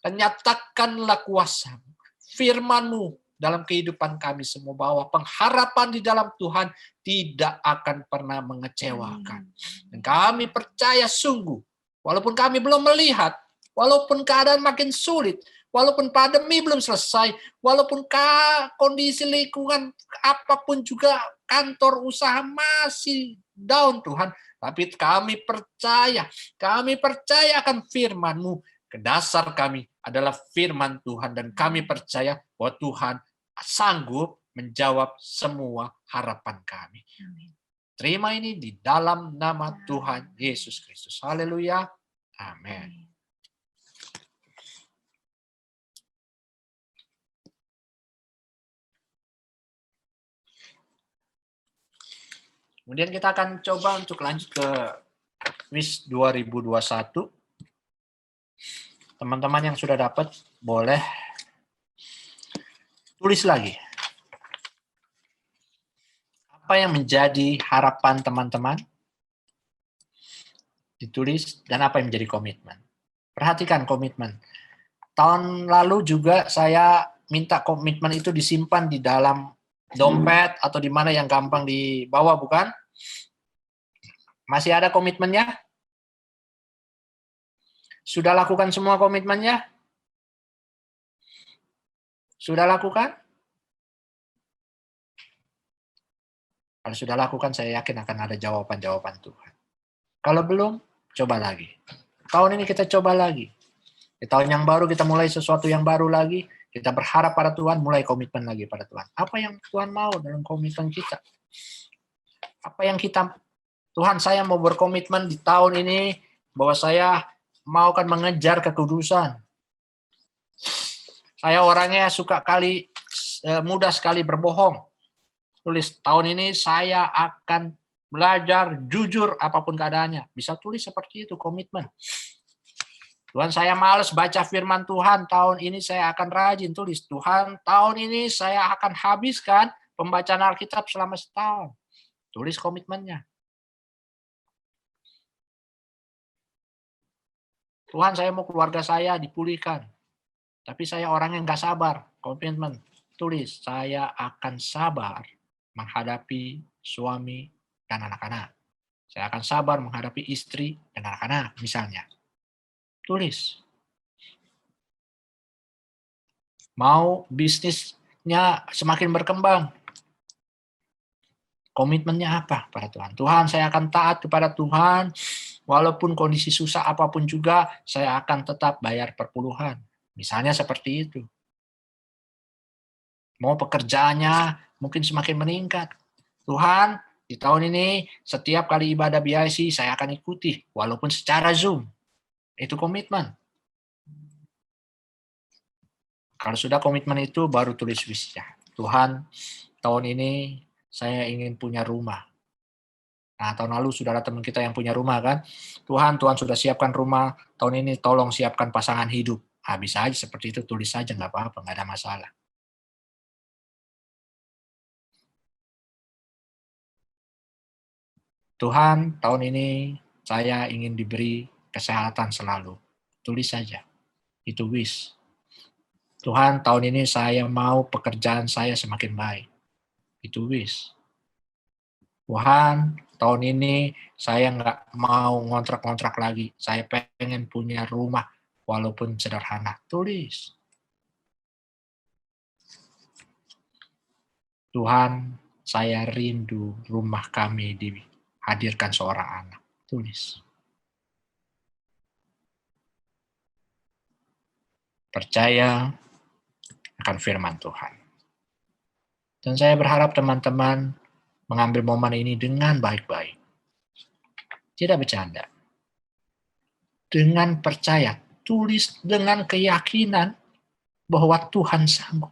Dan nyatakanlah kuasa firman-Mu dalam kehidupan kami semua, bahwa pengharapan di dalam Tuhan tidak akan pernah mengecewakan. Dan kami percaya sungguh walaupun kami belum melihat, walaupun keadaan makin sulit, walaupun pandemi belum selesai, walaupun kondisi lingkungan apapun juga, kantor usaha masih down Tuhan, tapi kami percaya akan firman-Mu. Dasar kami adalah firman Tuhan, dan kami percaya bahwa Tuhan sanggup menjawab semua harapan kami. Terima ini di dalam nama Tuhan Yesus Kristus. Haleluya. Amin. Kemudian kita akan coba untuk lanjut ke WIS 2021. Teman-teman yang sudah dapat boleh tulis lagi. Apa yang menjadi harapan teman-teman? Ditulis, dan apa yang menjadi komitmen. Perhatikan komitmen. Tahun lalu juga saya minta komitmen itu disimpan di dalam dompet atau di mana yang gampang dibawa, bukan? Masih ada komitmennya? Sudah lakukan semua komitmennya? Sudah lakukan? Kalau sudah lakukan, saya yakin akan ada jawaban-jawaban Tuhan. Kalau belum, coba lagi. Tahun ini kita coba lagi. Di tahun yang baru kita mulai sesuatu yang baru lagi. Kita berharap pada Tuhan, mulai komitmen lagi pada Tuhan. Apa yang Tuhan mau dalam komitmen kita? Apa yang Tuhan, saya mau berkomitmen di tahun ini bahwa saya mau akan mengejar kekudusan. Saya orangnya mudah sekali berbohong. Tulis, tahun ini saya akan belajar jujur apapun keadaannya. Bisa tulis seperti itu, komitmen. Tuhan, saya malas baca firman Tuhan, tahun ini saya akan rajin. Tulis, Tuhan, tahun ini saya akan habiskan pembacaan Alkitab selama setahun. Tulis komitmennya. Tuhan, saya mau keluarga saya dipulihkan. Tapi saya orang yang gak sabar. Komitmen. Tulis, saya akan sabar menghadapi suami dan anak-anak. Saya akan sabar menghadapi istri dan anak-anak, misalnya. Tulis. Mau bisnisnya semakin berkembang. Komitmennya apa pada Tuhan? Tuhan, saya akan taat kepada Tuhan. Walaupun kondisi susah apapun juga, saya akan tetap bayar perpuluhan. Misalnya seperti itu. Mau pekerjaannya mungkin semakin meningkat. Tuhan, di tahun ini setiap kali ibadah BIC saya akan ikuti, walaupun secara Zoom. Itu komitmen. Kalau sudah komitmen itu, baru tulis wisnya. Tuhan, tahun ini saya ingin punya rumah. Nah, tahun lalu sudah ada teman kita yang punya rumah kan. Tuhan sudah siapkan rumah. Tahun ini tolong siapkan pasangan hidup. Nah, bisa aja seperti itu, tulis saja, nggak apa-apa, nggak ada masalah. Tuhan, tahun ini saya ingin diberi kesehatan selalu. Tulis saja. Itu wish. Tuhan, tahun ini saya mau pekerjaan saya semakin baik. Itu wish. Tuhan, tahun ini saya nggak mau ngontrak-ngontrak lagi. Saya pengen punya rumah walaupun sederhana. Tulis. Tuhan, saya rindu rumah kami dihadirkan seorang anak. Tulis. Percaya akan firman Tuhan. Dan saya berharap teman-teman mengambil momen ini dengan baik-baik. Tidak bercanda. Dengan percaya, tulis dengan keyakinan bahwa Tuhan sanggup.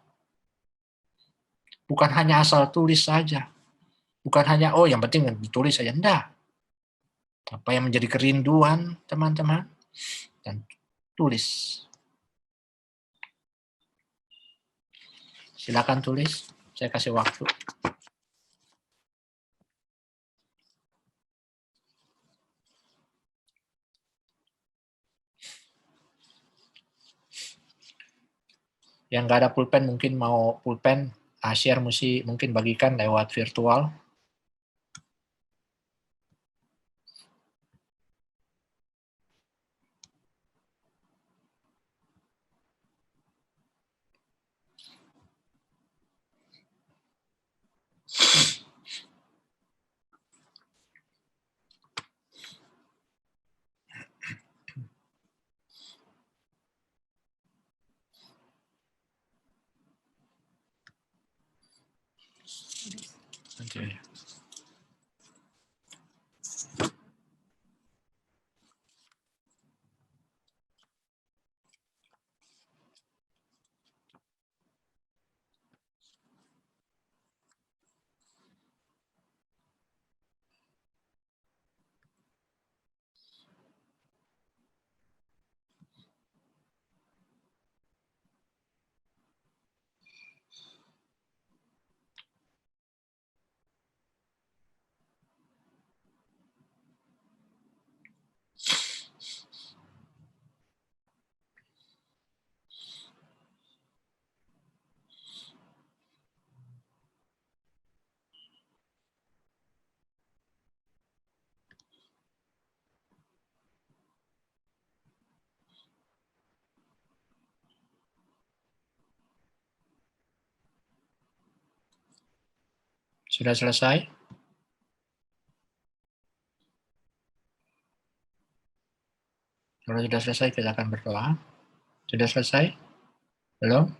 Bukan hanya asal tulis saja. Bukan hanya, yang penting ditulis saja. Enggak. Apa yang menjadi kerinduan teman-teman. Dan tulis. Silakan tulis. Saya kasih waktu. Yang nggak ada pulpen mungkin mau pulpen, share mungkin bagikan lewat virtual. Gitu ya. Sudah selesai? Kalau sudah selesai, kita akan berdoa. Sudah selesai? Belum?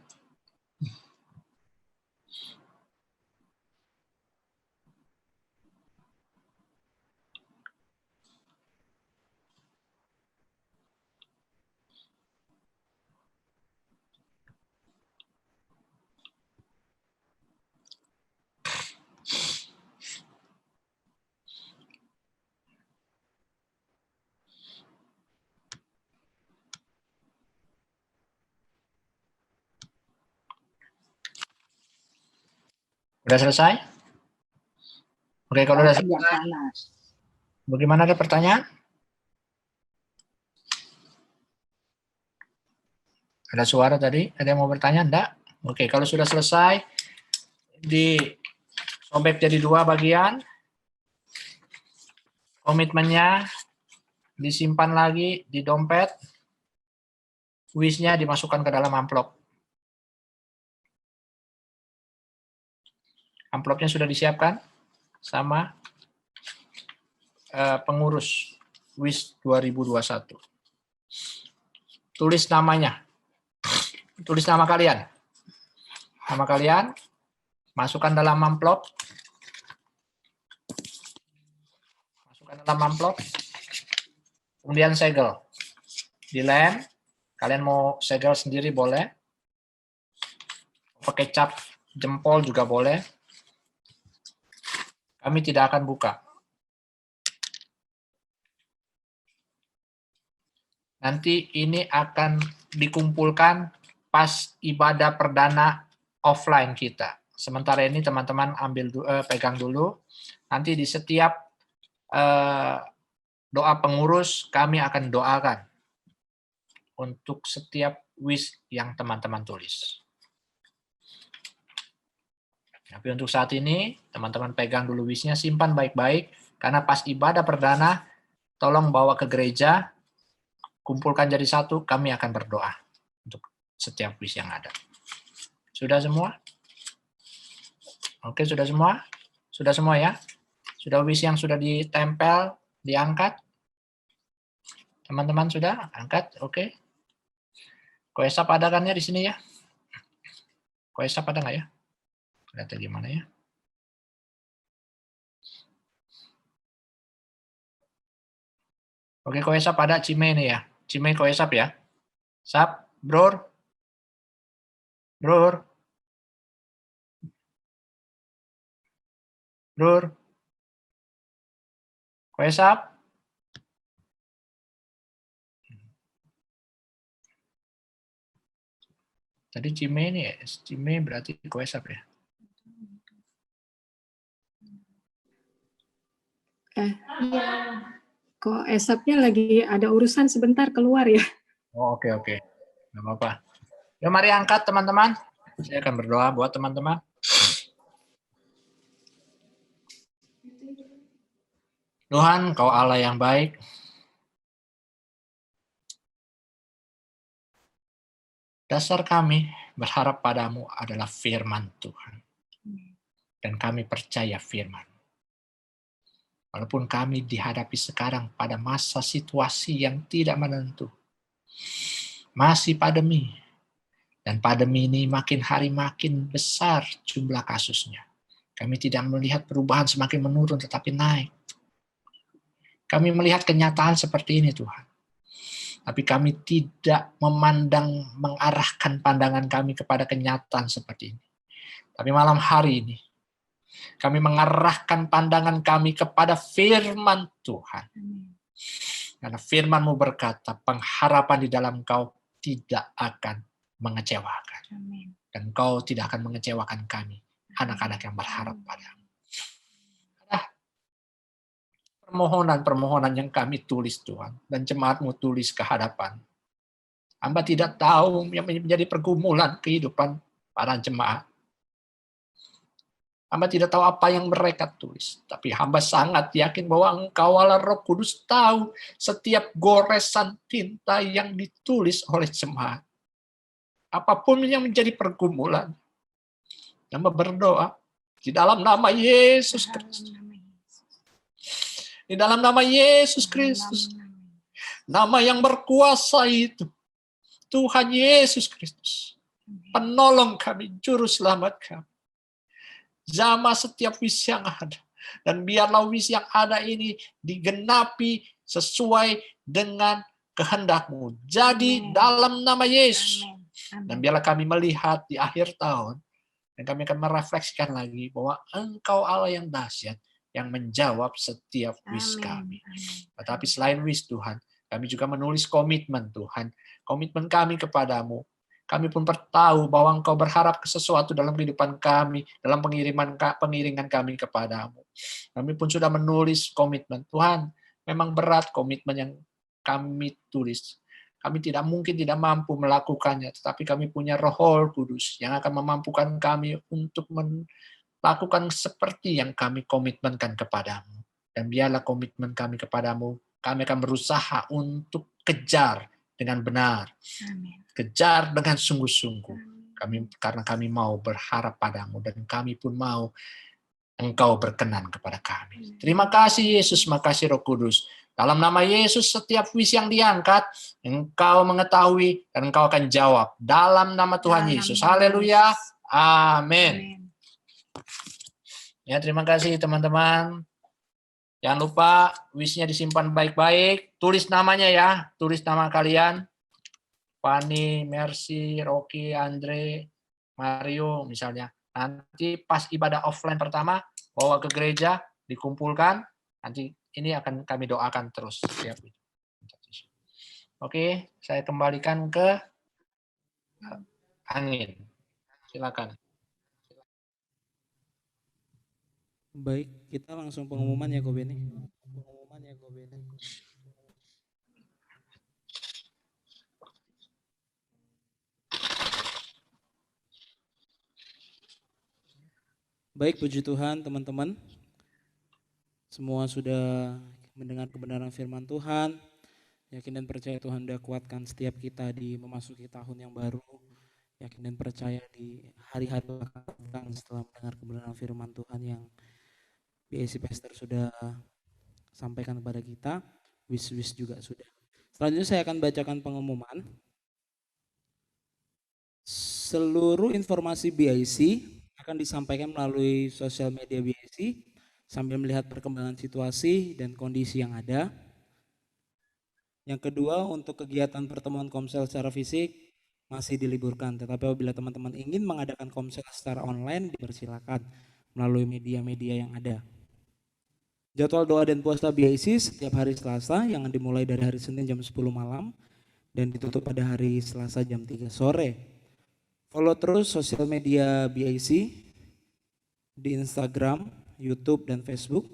Sudah selesai? Oke, kalau sudah selesai, bagaimana, ada pertanyaan? Ada suara tadi? Ada yang mau bertanya? Enggak? Oke, kalau sudah selesai, disobek jadi 2 bagian. Komitmennya disimpan lagi di dompet. Wish-nya dimasukkan ke dalam amplop. Amplopnya sudah disiapkan sama pengurus Wish 2021. Tulis namanya. Tulis nama kalian. Nama kalian, masukkan dalam amplop. Masukkan dalam amplop. Kemudian segel. Dilem. Kalian mau segel sendiri boleh. Pakai cap jempol juga boleh. Kami tidak akan buka. Nanti ini akan dikumpulkan pas ibadah perdana offline kita. Sementara ini teman-teman pegang dulu. Nanti di setiap doa pengurus kami akan doakan untuk setiap wish yang teman-teman tulis. Tapi untuk saat ini teman-teman pegang dulu wish-nya, simpan baik-baik karena pas ibadah perdana tolong bawa ke gereja, kumpulkan jadi satu, kami akan berdoa untuk setiap wish yang ada. Sudah semua? Oke, sudah semua? Sudah semua ya? Sudah wish yang sudah ditempel, diangkat? Teman-teman sudah angkat? Oke. Koesap ada kan ya di sini ya? Koesap ada nggak ya? Lihat gimana ya? Oke, Koesap ada Cime nih ya. Cime Koesap ya. Sap, Bror. Bror. Bror. Koesap. Tadi Cime ini ya. Cime berarti Koesap ya. Kok esapnya lagi ada urusan sebentar keluar ya? Oh, oke. Nggak apa-apa. Yuk mari angkat teman-teman. Saya akan berdoa buat teman-teman. Tuhan, Kau Allah yang baik. Dasar kami berharap padamu adalah firman Tuhan. Dan kami percaya firman. Walaupun kami dihadapi sekarang pada masa situasi yang tidak menentu. Masih pandemi. Dan pandemi ini makin hari makin besar jumlah kasusnya. Kami tidak melihat perubahan semakin menurun tetapi naik. Kami melihat kenyataan seperti ini Tuhan. Tapi kami tidak mengarahkan pandangan kami kepada kenyataan seperti ini. Tapi malam hari ini, kami mengarahkan pandangan kami kepada firman Tuhan. Karena firman-Mu berkata, pengharapan di dalam Kau tidak akan mengecewakan. Dan Kau tidak akan mengecewakan kami, anak-anak yang berharap padamu. Ada permohonan-permohonan yang kami tulis Tuhan, dan jemaat-Mu tulis ke hadapan. Hamba tidak tahu yang menjadi pergumulan kehidupan para jemaat. Hamba tidak tahu apa yang mereka tulis. Tapi hamba sangat yakin bahwa Engkau Allah Roh Kudus tahu setiap goresan tinta yang ditulis oleh jemaat. Apapun yang menjadi pergumulan. Hamba berdoa di dalam nama Yesus Kristus. Di dalam nama Yesus Kristus. Nama yang berkuasa itu. Tuhan Yesus Kristus. Penolong kami, juru selamat kami. Jamah setiap wis yang ada. Dan biarlah wis yang ada ini digenapi sesuai dengan kehendak-Mu. Jadi dalam nama Yesus. Dan biarlah kami melihat di akhir tahun. Dan kami akan merefleksikan lagi bahwa Engkau Allah yang dahsyat. Yang menjawab setiap wis kami. Tetapi selain wis Tuhan. Kami juga menulis komitmen Tuhan. Komitmen kami kepadamu. Kami pun tahu bahwa Engkau berharap ke sesuatu dalam kehidupan kami, dalam pengiringan kami kepadamu. Kami pun sudah menulis komitmen. Tuhan, memang berat komitmen yang kami tulis. Kami tidak mungkin tidak mampu melakukannya, tetapi kami punya Roh Kudus yang akan memampukan kami untuk melakukan seperti yang kami komitmenkan kepadamu. Dan biarlah komitmen kami kepadamu, kami akan berusaha untuk kejar dengan benar. Amin. Kejar dengan sungguh-sungguh. Karena kami mau berharap padamu dan kami pun mau Engkau berkenan kepada kami. Terima kasih Yesus, makasih Roh Kudus. Dalam nama Yesus setiap wis yang diangkat, Engkau mengetahui dan Engkau akan jawab. Dalam nama Tuhan Yesus. Haleluya. Amin. Ya, terima kasih teman-teman. Jangan lupa wisnya disimpan baik-baik. Tulis namanya ya. Tulis nama kalian. Fani, Mercy, Rocky, Andre, Mario misalnya. Nanti pas ibadah offline pertama, bawa ke gereja, dikumpulkan. Nanti ini akan kami doakan terus. Oke, saya kembalikan ke Angin. Silakan. Baik, kita langsung pengumuman ya Kobeni. Baik, puji Tuhan teman-teman. Semua sudah mendengar kebenaran firman Tuhan. Yakin dan percaya Tuhan sudah kuatkan setiap kita di memasuki tahun yang baru. Yakin dan percaya di hari-hari akan setelah mendengar kebenaran firman Tuhan yang BAC Pastor sudah sampaikan kepada kita. Wis-wis juga sudah. Selanjutnya saya akan bacakan pengumuman. Seluruh informasi BIC akan disampaikan melalui sosial media BIC sambil melihat perkembangan situasi dan kondisi yang ada. Yang kedua, untuk kegiatan pertemuan komsel secara fisik masih diliburkan, tetapi apabila teman-teman ingin mengadakan komsel secara online dipersilakan melalui media-media yang ada. Jadwal doa dan puasa BIC setiap hari Selasa yang dimulai dari hari Senin jam 10 malam dan ditutup pada hari Selasa jam 3 sore. Follow terus sosial media BIC di Instagram, YouTube, dan Facebook.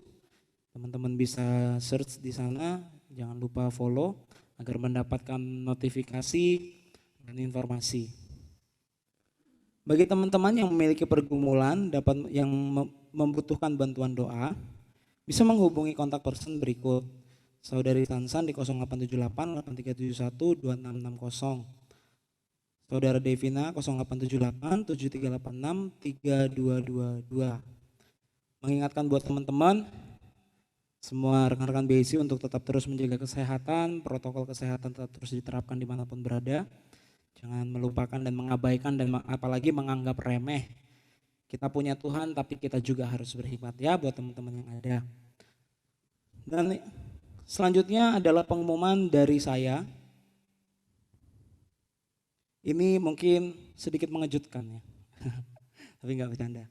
Teman-teman bisa search di sana, jangan lupa follow agar mendapatkan notifikasi dan informasi. Bagi teman-teman yang memiliki pergumulan yang membutuhkan bantuan doa, bisa menghubungi kontak person berikut. Saudari Tansan di 0878 8371 2660. Saudara Devina 0878 7386 3222. Mengingatkan buat teman-teman semua rekan-rekan BIC untuk tetap terus menjaga kesehatan, protokol kesehatan tetap terus diterapkan dimanapun berada. Jangan melupakan dan mengabaikan dan apalagi menganggap remeh Kita punya Tuhan tapi kita juga harus berhikmat ya buat teman-teman yang ada. Dan selanjutnya adalah pengumuman dari saya. Ini mungkin sedikit mengejutkan ya. Tapi nggak bercanda.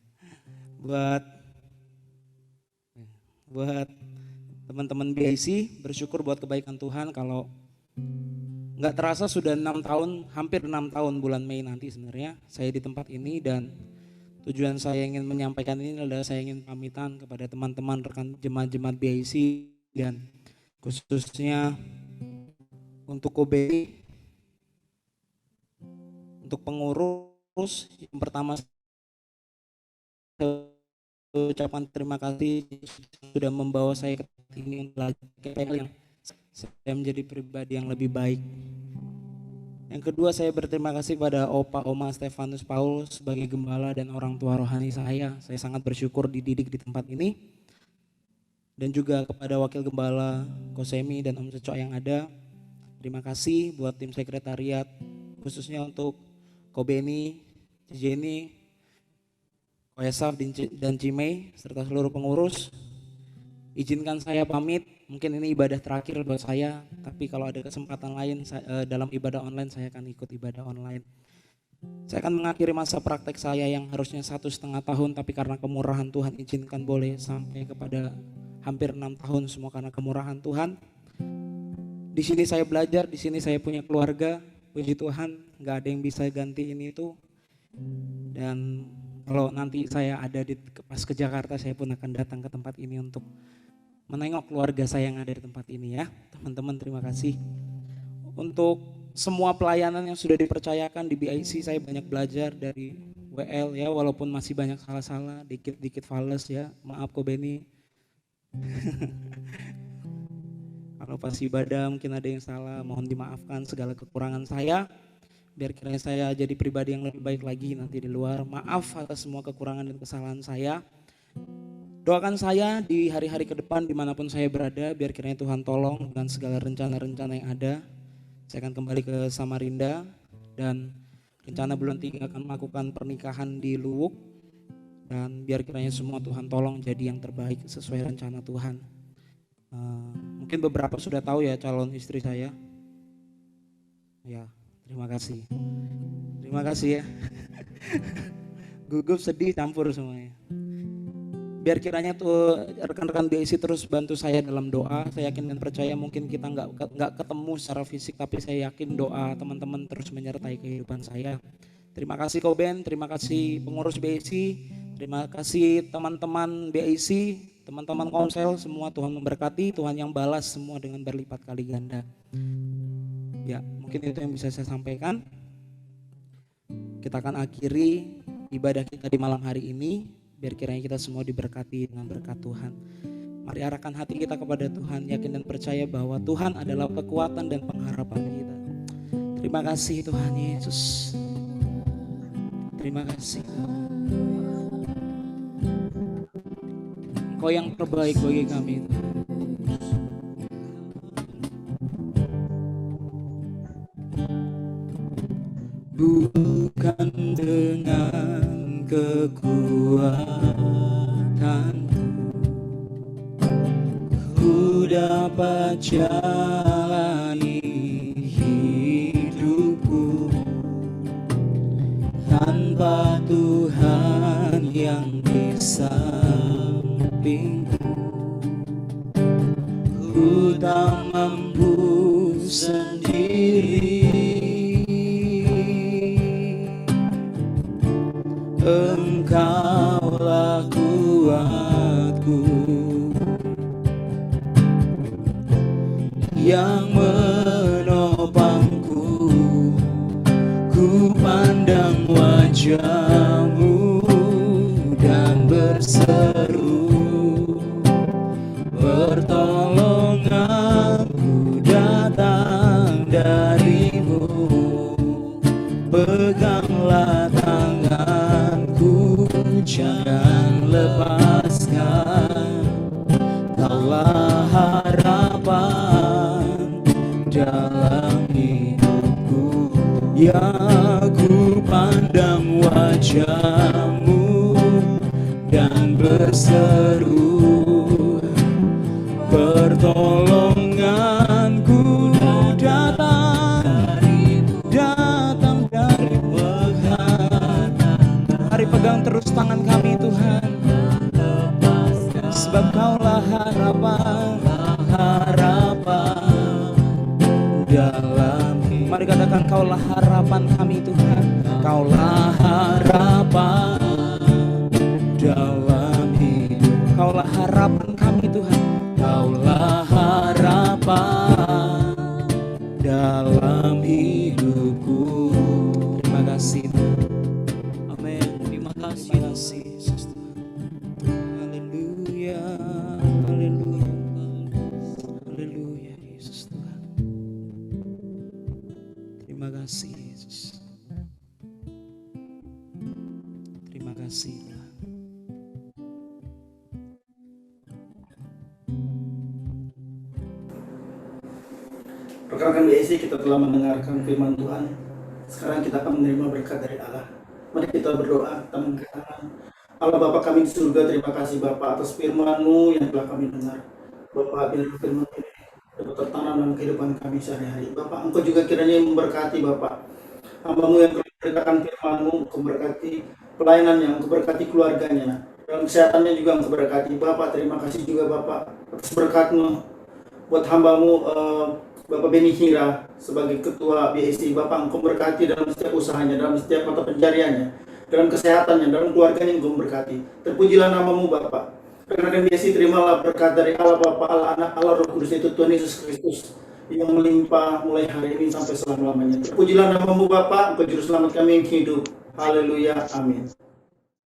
Buat teman-teman BIC, bersyukur buat kebaikan Tuhan kalau nggak terasa sudah 6 tahun, hampir 6 tahun bulan Mei nanti sebenarnya saya di tempat ini, dan tujuan saya ingin menyampaikan ini adalah saya ingin pamitan kepada teman-teman rekan jemaat-jemaat BIC dan khususnya untuk KBI, untuk pengurus. Yang pertama saya ucapkan terima kasih sudah membawa saya ke sini untuk yang saya menjadi pribadi yang lebih baik. Yang kedua, saya berterima kasih kepada Opa Oma Stefanus Paul sebagai gembala dan orang tua rohani saya. Saya sangat bersyukur dididik di tempat ini. Dan juga kepada Wakil Gembala Kosemi dan Om Cecok yang ada. Terima kasih buat tim sekretariat, khususnya untuk Kobeni, Jenny, Koesaf dan Cimei serta seluruh pengurus. Izinkan saya pamit, mungkin ini ibadah terakhir buat saya, tapi kalau ada kesempatan lain dalam ibadah online saya akan ikut ibadah online. Saya akan mengakhiri masa praktek saya yang harusnya 1,5 tahun, tapi karena kemurahan Tuhan izinkan boleh sampai kepada hampir 6 tahun, semua karena kemurahan Tuhan. Di sini saya belajar, di sini saya punya keluarga, puji Tuhan, gak ada yang bisa ganti ini itu. Dan kalau nanti saya ada pas ke Jakarta, saya pun akan datang ke tempat ini untuk menengok keluarga saya yang ada di tempat ini ya. Teman-teman, terima kasih. Untuk semua pelayanan yang sudah dipercayakan di BIC, saya banyak belajar dari WL ya, walaupun masih banyak salah-salah, dikit-dikit fales ya. Maaf kok Benny. Kalau pas ibadah mungkin ada yang salah, mohon dimaafkan segala kekurangan saya. Biar kiranya saya jadi pribadi yang lebih baik lagi nanti di luar. Maaf atas semua kekurangan dan kesalahan saya. Doakan saya di hari-hari ke depan dimanapun saya berada, biar kiranya Tuhan tolong dengan segala rencana-rencana yang ada. Saya akan kembali ke Samarinda dan rencana bulan 3 akan melakukan pernikahan di Luwuk. Dan biar kiranya semua Tuhan tolong jadi yang terbaik sesuai rencana Tuhan. Mungkin beberapa sudah tahu ya calon istri saya. Ya. Terima kasih. Terima kasih ya. Gugup, sedih, campur semuanya. Biar kiranya tuh rekan-rekan BIC terus bantu saya dalam doa. Saya yakin dan percaya mungkin kita nggak ketemu secara fisik, tapi saya yakin doa teman-teman terus menyertai kehidupan saya. Terima kasih Koben, terima kasih pengurus BIC, terima kasih teman-teman BIC, teman-teman Komsel, semua Tuhan memberkati, Tuhan yang balas semua dengan berlipat kali ganda. Ya, mungkin itu yang bisa saya sampaikan. Kita akan akhiri ibadah kita di malam hari ini, biar kiranya kita semua diberkati dengan berkat Tuhan. Mari arahkan hati kita kepada Tuhan, yakin dan percaya bahwa Tuhan adalah kekuatan dan pengharapan kita. Terima kasih Tuhan Yesus. Terima kasih. Engkau yang terbaik bagi kami. Bukan dengan kekuatanku ku dapat jalani hidupku, tanpa Tuhan yang di sampingku ku tak mampu sendiri. Engkaulah kuatku yang menopangku, ku pandang wajah-Mu dan berseru, pertolonganku datang dari-Mu, peganglah tanganku, jangan lepaskan, Kaulah harapan dalam hidupku. Ya, ku pandang wajah-Mu dan berseru, pertolonganku datang dari Tuhan. Mari pegang terus tangan kami Tuhan, sebab Kaulah harapan dalam. Mari katakan Kaulah harapan kami Tuhan, Kaulah harapan dalam hidup. Kaulah harapan kami Tuhan, Kaulah harapan dalam hidupku. Terima kasih Tuhan. Amin. Terima kasih Yesus Tuhan. Haleluya, haleluya, haleluya Yesus Tuhan. Terima kasih Yesus. Terima kasih Tuhan. Rekan-rekan BSI, kita telah mendengarkan firman Tuhan. Sekarang kita akan menerima berkat dari Allah. Mari kita berdoa, kita mengangkat tangan. Allah Bapa kami di surga, terima kasih Bapa atas firman-Mu yang telah kami dengar. Bapa, biar firman ini dapat tertanam dalam kehidupan kami sehari-hari. Bapa, Engkau juga kiranya memberkati Bapa hamba-Mu yang telah memberitakan firman-Mu, Engkau memberkati pelayanannya, Engkau berkati keluarganya, dalam kesehatannya juga Engkau berkati. Bapa, terima kasih juga Bapa atas berkat-Mu buat hamba-Mu Bapak Beni Hira sebagai ketua BSI. Bapak, Engkau berkati dalam setiap usahanya, dalam setiap mata pencariannya, dalam kesehatannya, dalam keluarganya Engkau berkati. Terpujilah nama-Mu Bapak. Rekan-rekan BSI, terimalah berkat dari Allah Bapa, Allah Anak, Allah Roh Kudus, itu Tuhan Yesus Kristus yang melimpah mulai hari ini sampai selama-lamanya. Terpujilah nama-Mu Bapak, Engkau juru selamat kami yang hidup. Haleluya, amin.